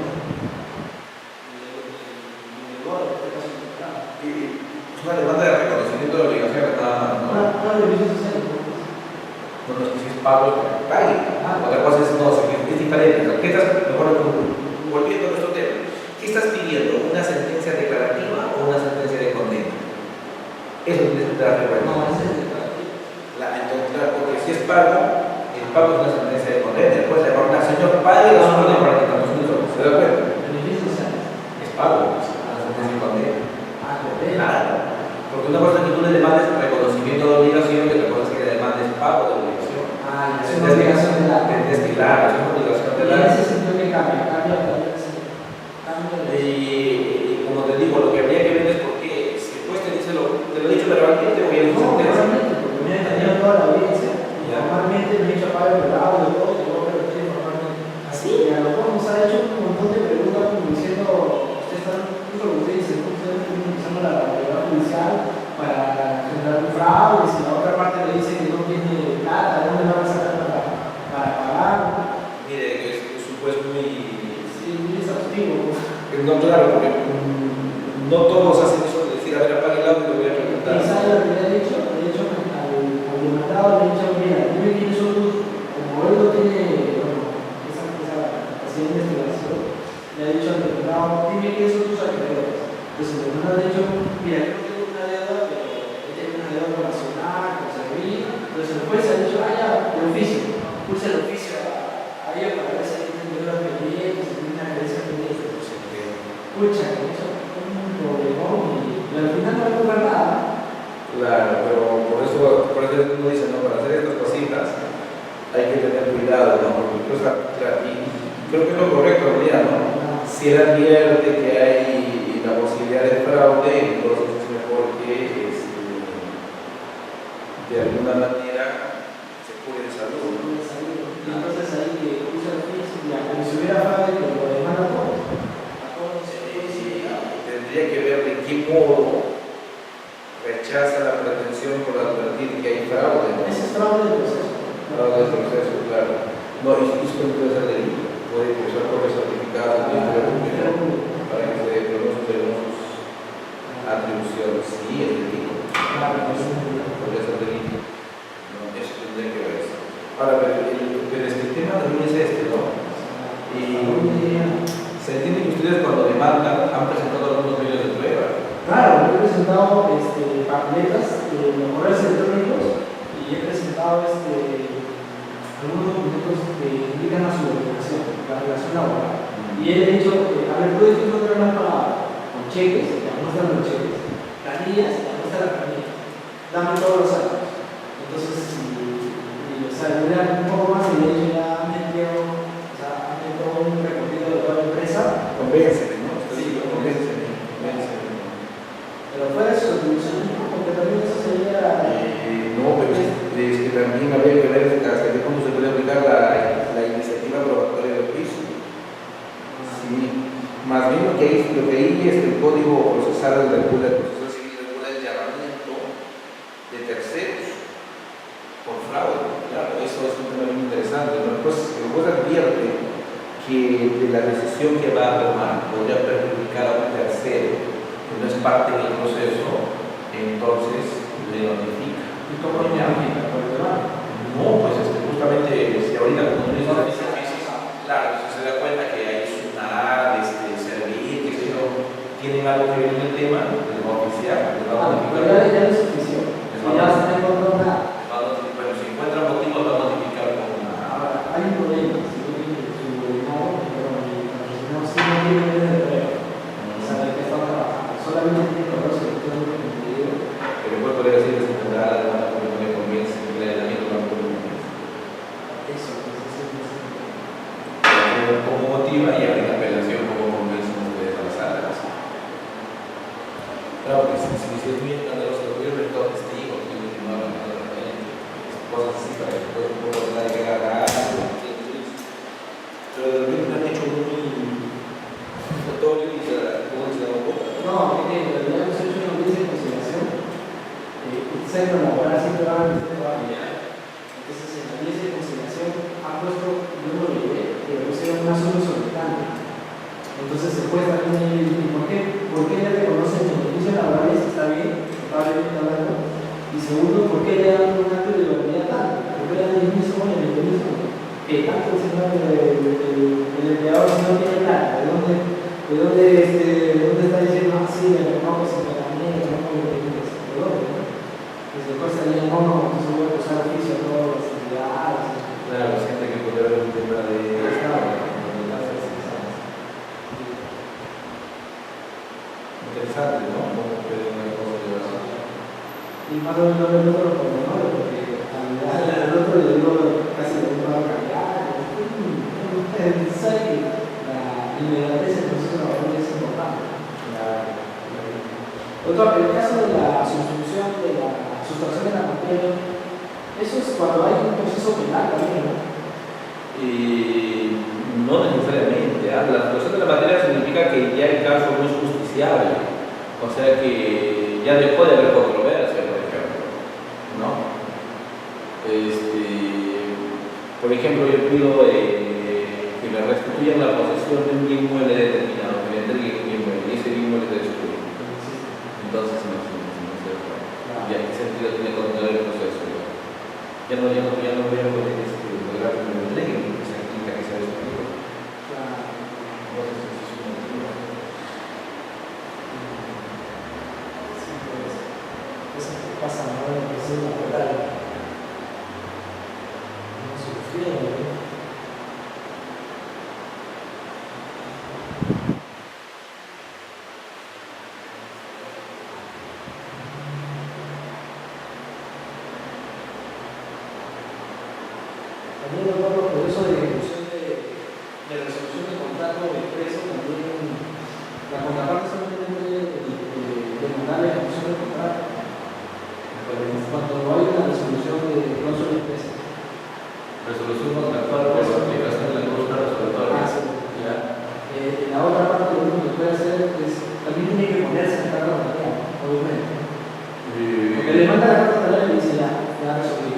[SPEAKER 2] Es una demanda de reconocimiento de obligaciones nada más, ¿no? Bueno, es que si es pago, pague. Otra cosa es, no, es diferente. ¿Qué estás, mejor, volviendo a nuestro tema, qué estás pidiendo? ¿Una sentencia declarativa o una sentencia de condena? Eso tienes que dar recuerdo.
[SPEAKER 3] No, ese es declarativo.
[SPEAKER 2] Entonces, claro, porque si es pago, el pago es una sentencia de condena. Después le va a señor, pague la suma de 40.000 soles. ¿Se da cuenta?
[SPEAKER 3] Beneficios sociales.
[SPEAKER 2] Es pago, es una sentencia de condena.
[SPEAKER 3] Condena.
[SPEAKER 2] Nada. Porque una cosa es que tú le demandes reconocimiento de obligación y otra cosa es que le demandes pago de obligación.
[SPEAKER 3] Es una obligación de la
[SPEAKER 2] Claro, es una obligación de la
[SPEAKER 3] en ese sentido que cambia
[SPEAKER 2] y como te digo, lo que habría que ver es porque si el juez te dice te lo he dicho verbalmente o bien
[SPEAKER 3] no, realmente, porque me he engañado toda la audiencia.
[SPEAKER 2] Ya.
[SPEAKER 3] Normalmente me he hecho pagar el grado de todo, y luego me lo estoy normalmente. Así, a lo mejor nos ha hecho un montón de preguntas como diciendo, ustedes están, justo lo que ustedes dicen, ustedes están utilizando la autoridad judicial para generar un fraude, si la otra parte le dice que no tiene plata, ¿de dónde van a sacar para pagar?
[SPEAKER 2] hay que tener cuidado, ¿no? Porque pues, y creo que es lo correcto, ¿no? Si él advierte que hay la posibilidad de fraude, entonces es mejor que de alguna manera se cure de salud, ¿no?
[SPEAKER 3] Y entonces ahí usa el juicio, ya, como si hubiera fraude, que lo demanda a todos. A todos.
[SPEAKER 2] Tendría que ver de qué modo rechaza la pretensión por advertir que hay fraude, ¿no?
[SPEAKER 3] Ese es fraude del proceso.
[SPEAKER 2] Fraude del proceso, claro. No, y eso puede ser delito. Puede usar por certificados de para que se conozcan sus atribuciones. Sí, es delito. Podría ser delito. No, eso tendría que verse. Ahora, pero el tema también es este, ¿no? Y se entiende que ustedes cuando demandan han presentado algunos medios de prueba.
[SPEAKER 3] Claro, he presentado papeletas de correos electrónicos y he presentado algunos documentos que indican la subordinación, la relación laboral. Y he dicho, a ver, puedes encontrar una palabra con cheques, te muestran los cheques, planillas, te muestran la planilla, dame todos los años. Entonces, o sea, yo era un poco más y de hecho ya me dio, o sea, han hecho un recorrido de toda la empresa.
[SPEAKER 2] Convénceme, ¿no?
[SPEAKER 3] Sí,
[SPEAKER 2] convénceme.
[SPEAKER 3] Pero fuera de su atribución, porque también eso sería.
[SPEAKER 2] No, pero es que también habría que ver hasta qué punto se puede aplicar la iniciativa probatoria del juicio. Sí, más bien lo que ahí el Código Procesal regula, el proceso civil regula el llamamiento de terceros por fraude. Claro, eso es un tema muy interesante, ¿no? Pues el juez advierte que de la decisión que va a tomar podría perjudicar a un tercero que no es parte del proceso, entonces le notifica.
[SPEAKER 3] ¿Y cómo lo notifica? ¿Por el demanda?
[SPEAKER 2] No, pues justamente si ahorita como tú dices, claro, si se da cuenta que hay SUNAT, Servir, que si no tienen algo que ver en el tema, les va a oficiar, les va a notificar.
[SPEAKER 3] Pero ya es suficiente. Ya se me encontró nada.
[SPEAKER 2] Bueno, si encuentran motivos, va a notificar con una.
[SPEAKER 3] Ahora, hay un problema. Si yo tengo subordinado, pero no tiene medio de prueba. O sea, de que está trabajando. Solamente tiene correos electrónicos que me pedido.
[SPEAKER 2] Pero después podría decir que se tendrá la demanda porque no le convence, que el aislamiento no le convence.
[SPEAKER 3] Eso,
[SPEAKER 2] Como motiva y abrir la apelación como convencen ustedes a la sala. Claro, porque si es muy escandaloso, yo he todo testigo, que no hablan de cosas así para que después un poco de que agarrar. Pero de repente me han hecho muy notorio y ¿cómo se llama?
[SPEAKER 3] no, en realidad hemos hecho una audiencia de conciliación. Ustedes en laboral siempre van a entonces en la audiencia de conciliación han puesto, yo no lo llevé, pero pusieron una solo solicitante. Entonces el juez también dice, ¿por qué le reconocen beneficios laborales? Está bien, probablemente hablando. Y segundo, ¿por qué le dan un acto de idoneidad tanto? ¿Por qué le dan el mismo en el mismo? Que tanto el empleador si no tiene plata, ¿de dónde está diciendo así? No, pues me gané, no me beneficios. ¿De dónde? Desde el juez también, no, entonces voy a acusar oficio a todas las entidades.
[SPEAKER 2] Claro, siente que puede haber un tema de Estado. Interesante, ¿no? Como que una cosa de verdad.
[SPEAKER 3] Y más o menos el otro lo pormenores, porque al otro le digo casi lo mismo a cambiar. Sabe que la inmediatez del proceso laboral es importante. El caso de la sustracción de la materia, eso es cuando hay un proceso penal también, ¿no?
[SPEAKER 2] No necesariamente. La situación de la materia significa que ya el caso no es justiciable. O sea que ya dejó de haber controversia, por ejemplo. ¿No? Por ejemplo, yo pido que me restituyan la posesión de un inmueble determinado, que me entreguen un inmueble, y ese inmueble se destruye. Entonces, no se puede. Ya, ¿qué sentido tiene continuar el proceso? Ya no voy a poder lograr que me lo entreguen, porque se implica que sea destruido.
[SPEAKER 3] Eso pasa ahora en el proceso laboral. No sufriendo, ¿no? También de acuerdo al proceso de ejecución de resolución de contrato expreso, también la contraparte solamente puede demandar la ejecución del contrato. Cuando hay una resolución de cláusula expresa.
[SPEAKER 2] Resolución contractual por la aplicación de la cláusula resolutoria.
[SPEAKER 3] Ah, sí.
[SPEAKER 2] ¿Ya?
[SPEAKER 3] La otra parte lo único que puede hacer es, también tiene que ponerse en la carta notarial, obviamente. Porque le manda la carta notarial y le dice ya resolví.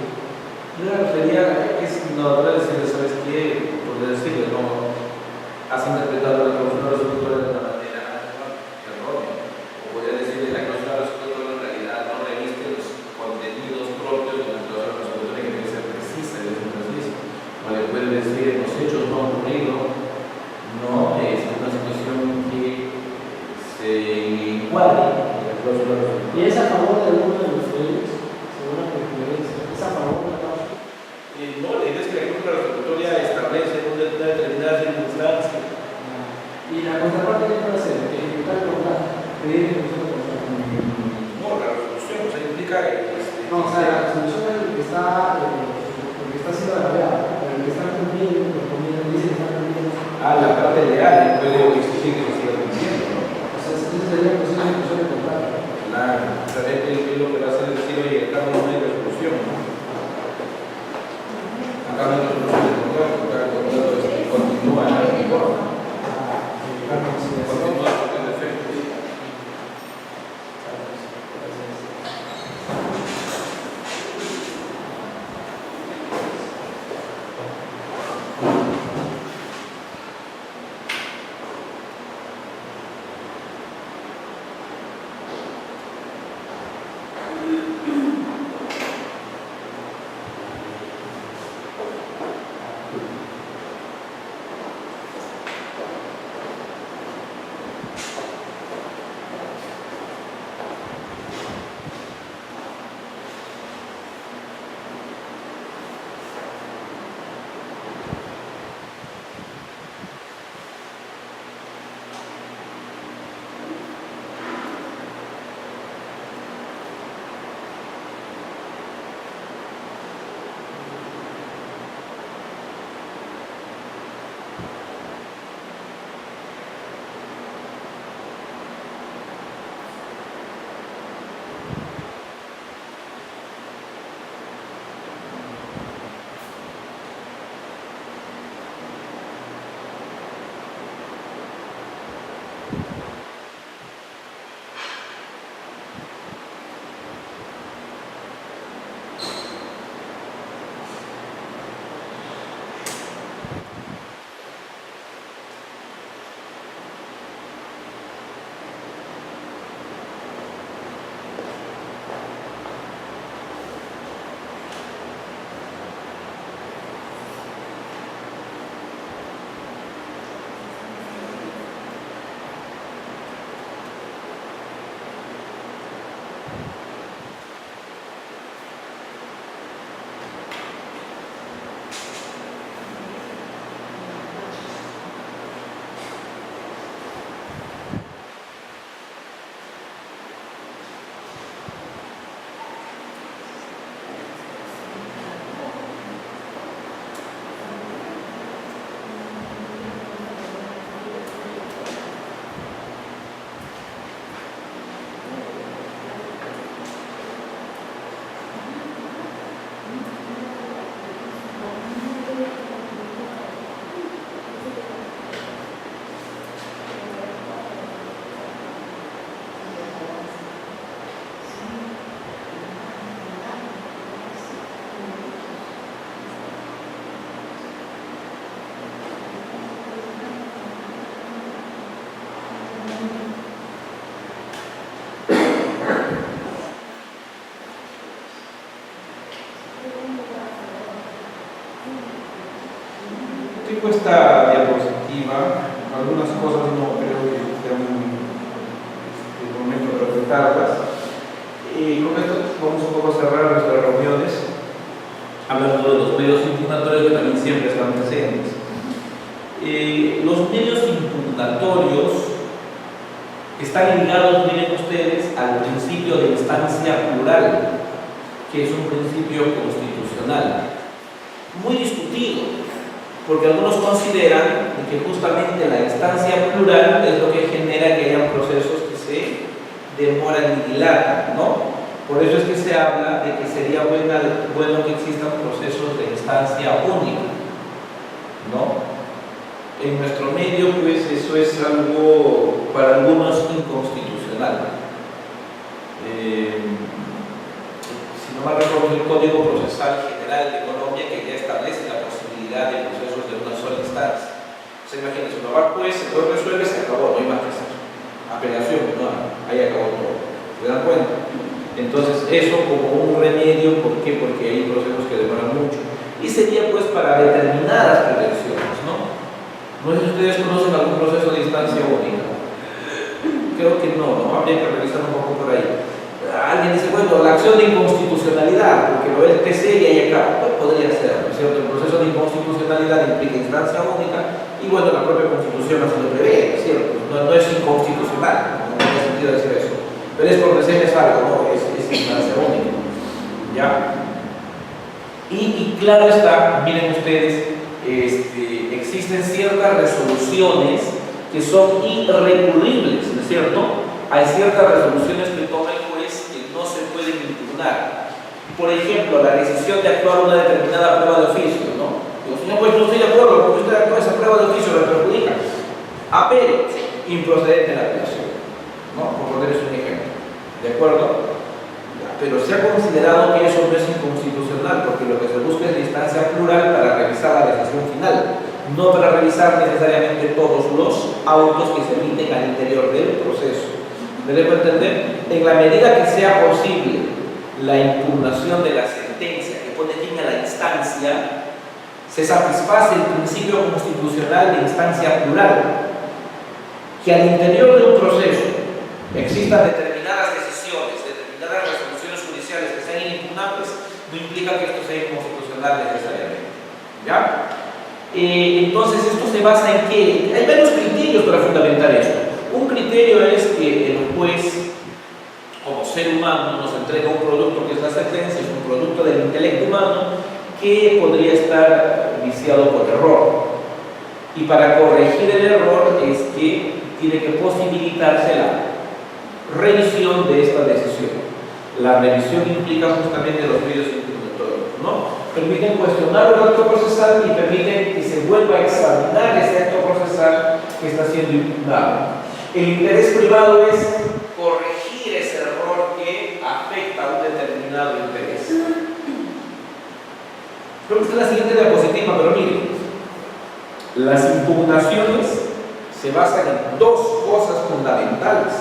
[SPEAKER 2] Yo me refería a que si no, voy a decirle, ¿sabes qué? Por decirle, no, has interpretado la cláusula resolutoria de una manera errónea. O podría decirle, la cláusula resolutoria en realidad no reviste los contenidos propios de la cláusula resolutoria que debe ser precisa y precisa. O le puede decir, los hechos no han ocurrido, no es una situación que se iguale a la cláusula resolutoria.
[SPEAKER 3] Y es a favor de alguno de los fieles, según la jurisprudencia, es a favor de la causa.
[SPEAKER 2] No, la idea es que la cláusula resolutoria establece una determinada circunstancia.
[SPEAKER 3] Y la contraparte, ¿qué puede hacer? Ejecutar el contrato, pedir ejecución del contrato.
[SPEAKER 2] No, la resolución, o sea, implica
[SPEAKER 3] No, o sea, la resolución es el que está siendo agraviado, el que está cumpliendo, dice que está cumpliendo.
[SPEAKER 2] la parte legal puede exigir que se siga cumpliendo, ¿no?
[SPEAKER 3] O sea, ese sería el proceso de ejecución del contrato.
[SPEAKER 2] Claro, o sea, él lo que va a hacer es decir, oye, acá no hay resolución, ¿no? Acá no hay resolución del contrato, acá el contrato continúa en vigor. Continúa con el efecto. Tengo esta diapositiva, algunas cosas no creo que sea el momento de presentarlas. Y con esto vamos un poco a cerrar nuestras reuniones, hablando de los medios impugnatorios que también siempre están presentes. Los medios impugnatorios están ligados, miren ustedes, al principio de instancia plural, que es un principio constitucional. muy discutido, porque algunos consideran que justamente la instancia plural es lo que genera que hayan procesos que se demoran y dilatan, ¿no? Por eso es que se habla de que sería bueno que existan procesos de instancia única, ¿no? En nuestro medio, pues eso es algo para algunos inconstitucional. Si no mal recuerdo, el Código Procesal General de Colombia, que ya establece la posibilidad de procesos de una sola instancia. O sea, imagínense, uno va pues, se puede resuelve, se acabó, no hay más que hacer. Apelación, no, ahí acabó todo. ¿Se dan cuenta? Entonces, eso como un remedio, ¿por qué? Porque hay procesos que demoran mucho. Y sería pues para determinadas prevenciones, ¿no? No sé si ustedes conocen algún proceso de instancia única. Creo que no, habría que revisar un poco por ahí. Alguien dice, bueno, la acción de inconstitucionalidad, porque lo ve el TC y ahí acá, pues podría ser, ¿no es cierto? El proceso de inconstitucionalidad implica instancia única y bueno, la propia Constitución así lo prevé, ¿no es cierto? No es inconstitucional, no tiene sentido decir eso. Pero es por decirles algo, ¿no? Es instancia única. ¿Ya? Y claro está, miren ustedes, existen ciertas resoluciones que son irrecurribles, ¿no es cierto? Hay ciertas resoluciones que toma el juez que no se pueden impugnar. Por ejemplo, la decisión de actuar una determinada prueba de oficio, ¿no? Digo, señor juez, no estoy de acuerdo, porque usted actuó esa prueba de oficio, me perjudica. Apelo, improcedente la apelación, ¿no? Por ponerles un ejemplo. ¿De acuerdo? Pero se ha considerado que eso no es inconstitucional, porque lo que se busca es la instancia plural para revisar la decisión final, no para revisar necesariamente todos los autos que se emiten al interior del proceso. ¿Me dejo entender? En la medida que sea posible la impugnación de la sentencia que pone fin a la instancia, se satisface el principio constitucional de instancia plural, que al interior de un proceso existan determinadas decisiones, determinadas resoluciones judiciales que sean inimpugnables, no implica que esto sea inconstitucional necesariamente. ¿Ya? Entonces, esto se basa en que hay varios criterios para fundamentar esto. Un criterio es que el juez, como ser humano, nos entrega un producto que es la sentencia, es un producto del intelecto humano que podría estar viciado por error. Y para corregir el error es que tiene que posibilitarse la revisión de esta decisión. La revisión implica justamente los medios impugnatorios, ¿no? Permiten cuestionar el acto procesal y permiten que se vuelva a examinar ese acto procesal que está siendo impugnado. El interés privado es corregir ese error que afecta a un determinado interés. Creo que está en la siguiente diapositiva, pero miren, las impugnaciones se basan en dos cosas fundamentales: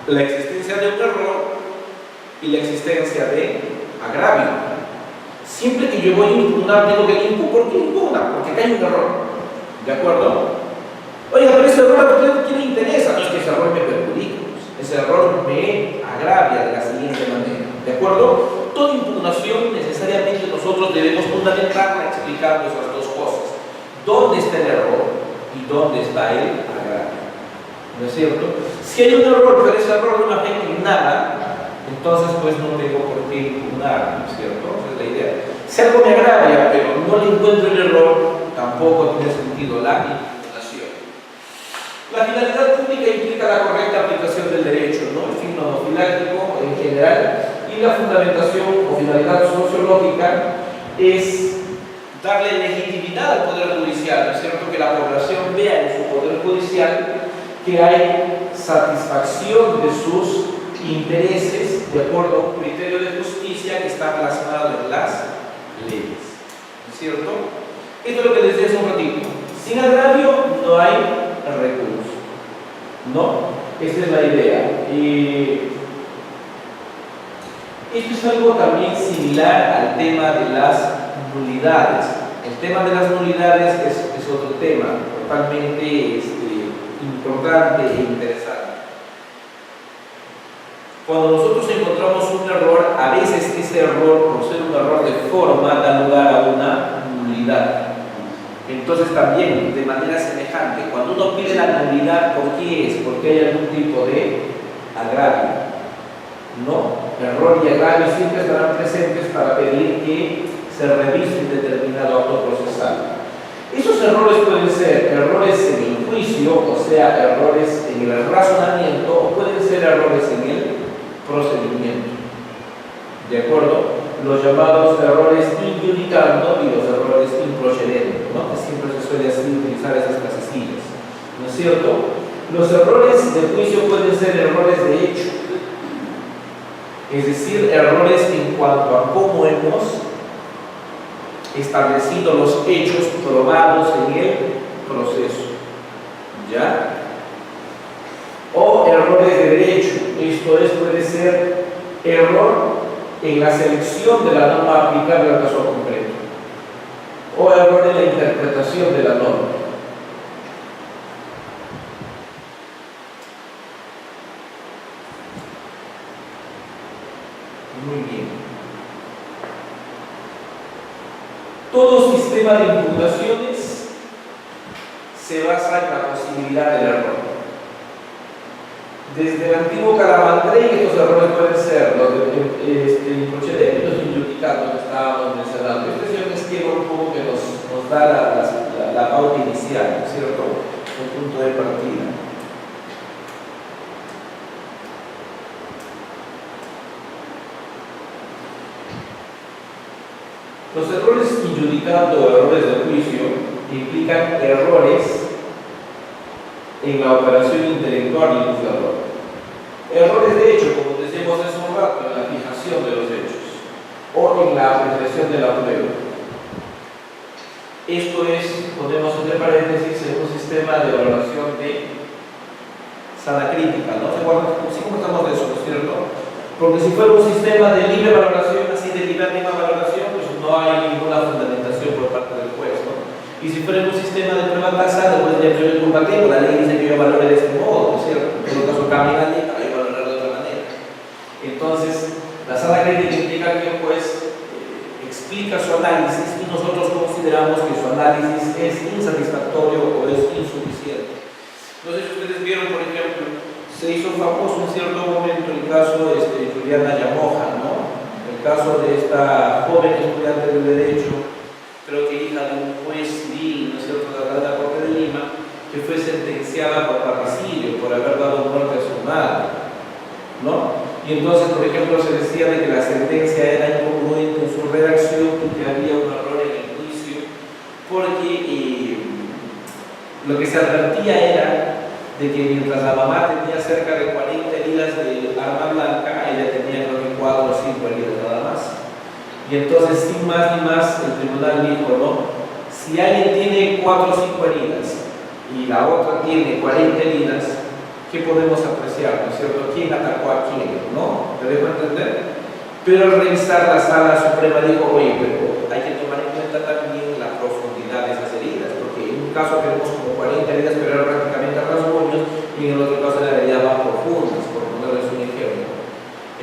[SPEAKER 2] la existencia de un error y la existencia de agravio. Siempre que yo voy a impugnar, tengo que impugnar. ¿Por qué impugna? Porque acá hay un error. ¿De acuerdo? Oiga, pero ese error a usted no le interesa. No es que ese error me perjudique. Ese error me agravia de la siguiente manera. ¿De acuerdo? Toda impugnación necesariamente nosotros debemos fundamentarla explicando esas dos cosas. ¿Dónde está el error y dónde está el agravio? ¿No es cierto? Si hay un error, pero ese error no me afecta en nada, entonces pues no tengo por qué impugnar, ¿no es cierto? Esa es la idea. Si algo me agravia, pero no le encuentro el error, tampoco tiene sentido la impugnación. La finalidad pública implica la correcta aplicación del derecho, ¿no? El fin monofiláctico en general, y la fundamentación o finalidad sociológica es darle legitimidad al Poder Judicial, ¿no es cierto? Que la población vea en su Poder Judicial que hay satisfacción de sus intereses de acuerdo a un criterio de justicia que está plasmado en las leyes, ¿no es cierto? Esto es lo que les decía hace un ratito. Sin agravio no hay recurso, ¿no? Esa es la idea. Esto es algo también similar al tema de las nulidades. El tema de las nulidades es otro tema totalmente importante e interesante. Cuando nosotros encontramos un error, a veces ese error, por ser un error de forma, da lugar a una nulidad. Entonces también, de manera semejante, cuando uno pide la nulidad, ¿por qué es? Porque hay algún tipo de agravio. No, error y agravio siempre estarán presentes para pedir que se revise un determinado acto procesal. Esos errores pueden ser errores en el juicio, o sea, errores en el razonamiento, o pueden ser errores en el procedimiento. ¿De acuerdo? Los llamados errores injudicando y los errores improcedendo, ¿no? Que siempre se suele así utilizar esas clasecillas, ¿no es cierto? Los errores de juicio pueden ser errores de hecho, es decir, errores en cuanto a cómo hemos establecido los hechos probados en el proceso, ¿ya? O errores de derecho, esto es, puede ser error en la selección de la norma aplicable al caso concreto, o error en la interpretación de la norma. Muy bien. Todo sistema de imputaciones se basa en la posibilidad del error. Desde el antiguo Calamandrei, estos errores pueden ser los de improcedente y los injudicados que estábamos mencionando. Este es un esquema un poco que nos da la pauta inicial, ¿no es cierto? El punto de partida. Los errores injudicando o errores de juicio implican errores en la operación intelectual del juzgador. Errores de hecho, como decíamos hace un rato, en la fijación de los hechos o en la apreciación de la prueba. Esto es, ponemos entre paréntesis, un sistema de valoración de sana crítica, ¿no? ¿Se acuerdan? Sí, como estamos de eso, ¿no es cierto? Porque si fuera un sistema de libre valoración, así de libérrima valoración, pues no hay ninguna fundamentación por parte del juez, ¿no? Y si fuera un sistema de prueba tasada, pues ya yo combativo, la ley dice que yo valore de este modo, ¿no es cierto? En todo caso cambia la ley para yo valorar de otra manera. Entonces, la sala crítica implica que el juez explica su análisis y nosotros consideramos que su análisis es insatisfactorio o es insuficiente. No sé si ustedes vieron, por ejemplo, se hizo famoso en cierto momento el caso de Juliana Yamoja, ¿no? El caso de esta joven estudiante de Derecho, creo que hija de un juez civil, ¿no es cierto?, de la Corte de Lima, que fue sentenciada por parricidio, por haber dado muerte a su madre, ¿no? Y entonces, por ejemplo, se decía de que la sentencia era incongruente en su redacción y que había un error en el juicio, porque lo que se advertía era de que mientras la mamá tenía cerca de 40 heridas de arma blanca, ella tenía creo que 4 o 5 heridas nada más. Y entonces, sin más ni más, el tribunal dijo, ¿no? Si alguien tiene 4 o 5 heridas y la otra tiene 40 heridas, ¿qué podemos apreciar? ¿No es cierto? ¿Quién atacó a quién? ¿No? ¿Te dejo entender? Pero al revisar la Sala Suprema dijo, oye, pero hay que tomar en cuenta también la profundidad de esas heridas, porque en un caso tenemos como 40 heridas, pero eran prácticamente rasguños, y en el otro caso eran heridas más profundas, por ponerles un ejemplo.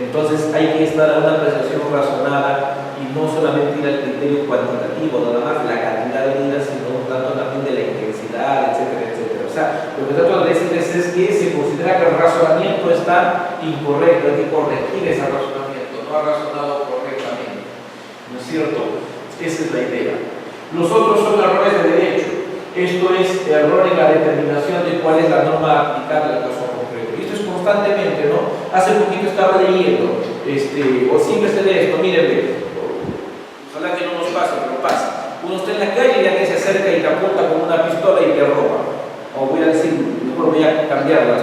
[SPEAKER 2] Entonces hay que estar a una apreciación razonada y no solamente ir al criterio cuantitativo, nada más de la cantidad de heridas, sino un tanto también de la intensidad, etcétera, etcétera. O sea, lo que trato de decirles es que se considera que el razonamiento está incorrecto, hay que corregir ese razonamiento, no ha razonado correctamente, ¿no es cierto? Esa es la idea. Los otros son errores de derecho, esto es error en la determinación de cuál es la norma aplicable al caso concreto. Y esto es constantemente, ¿no? Hace poquito estaba leyendo, o siempre se lee esto, mírenme, ojalá que no nos pase, pero pasa. Uno está en la calle y alguien se acerca y te apunta con una pistola y te roba. O voy a decir, mejor voy a cambiarlas.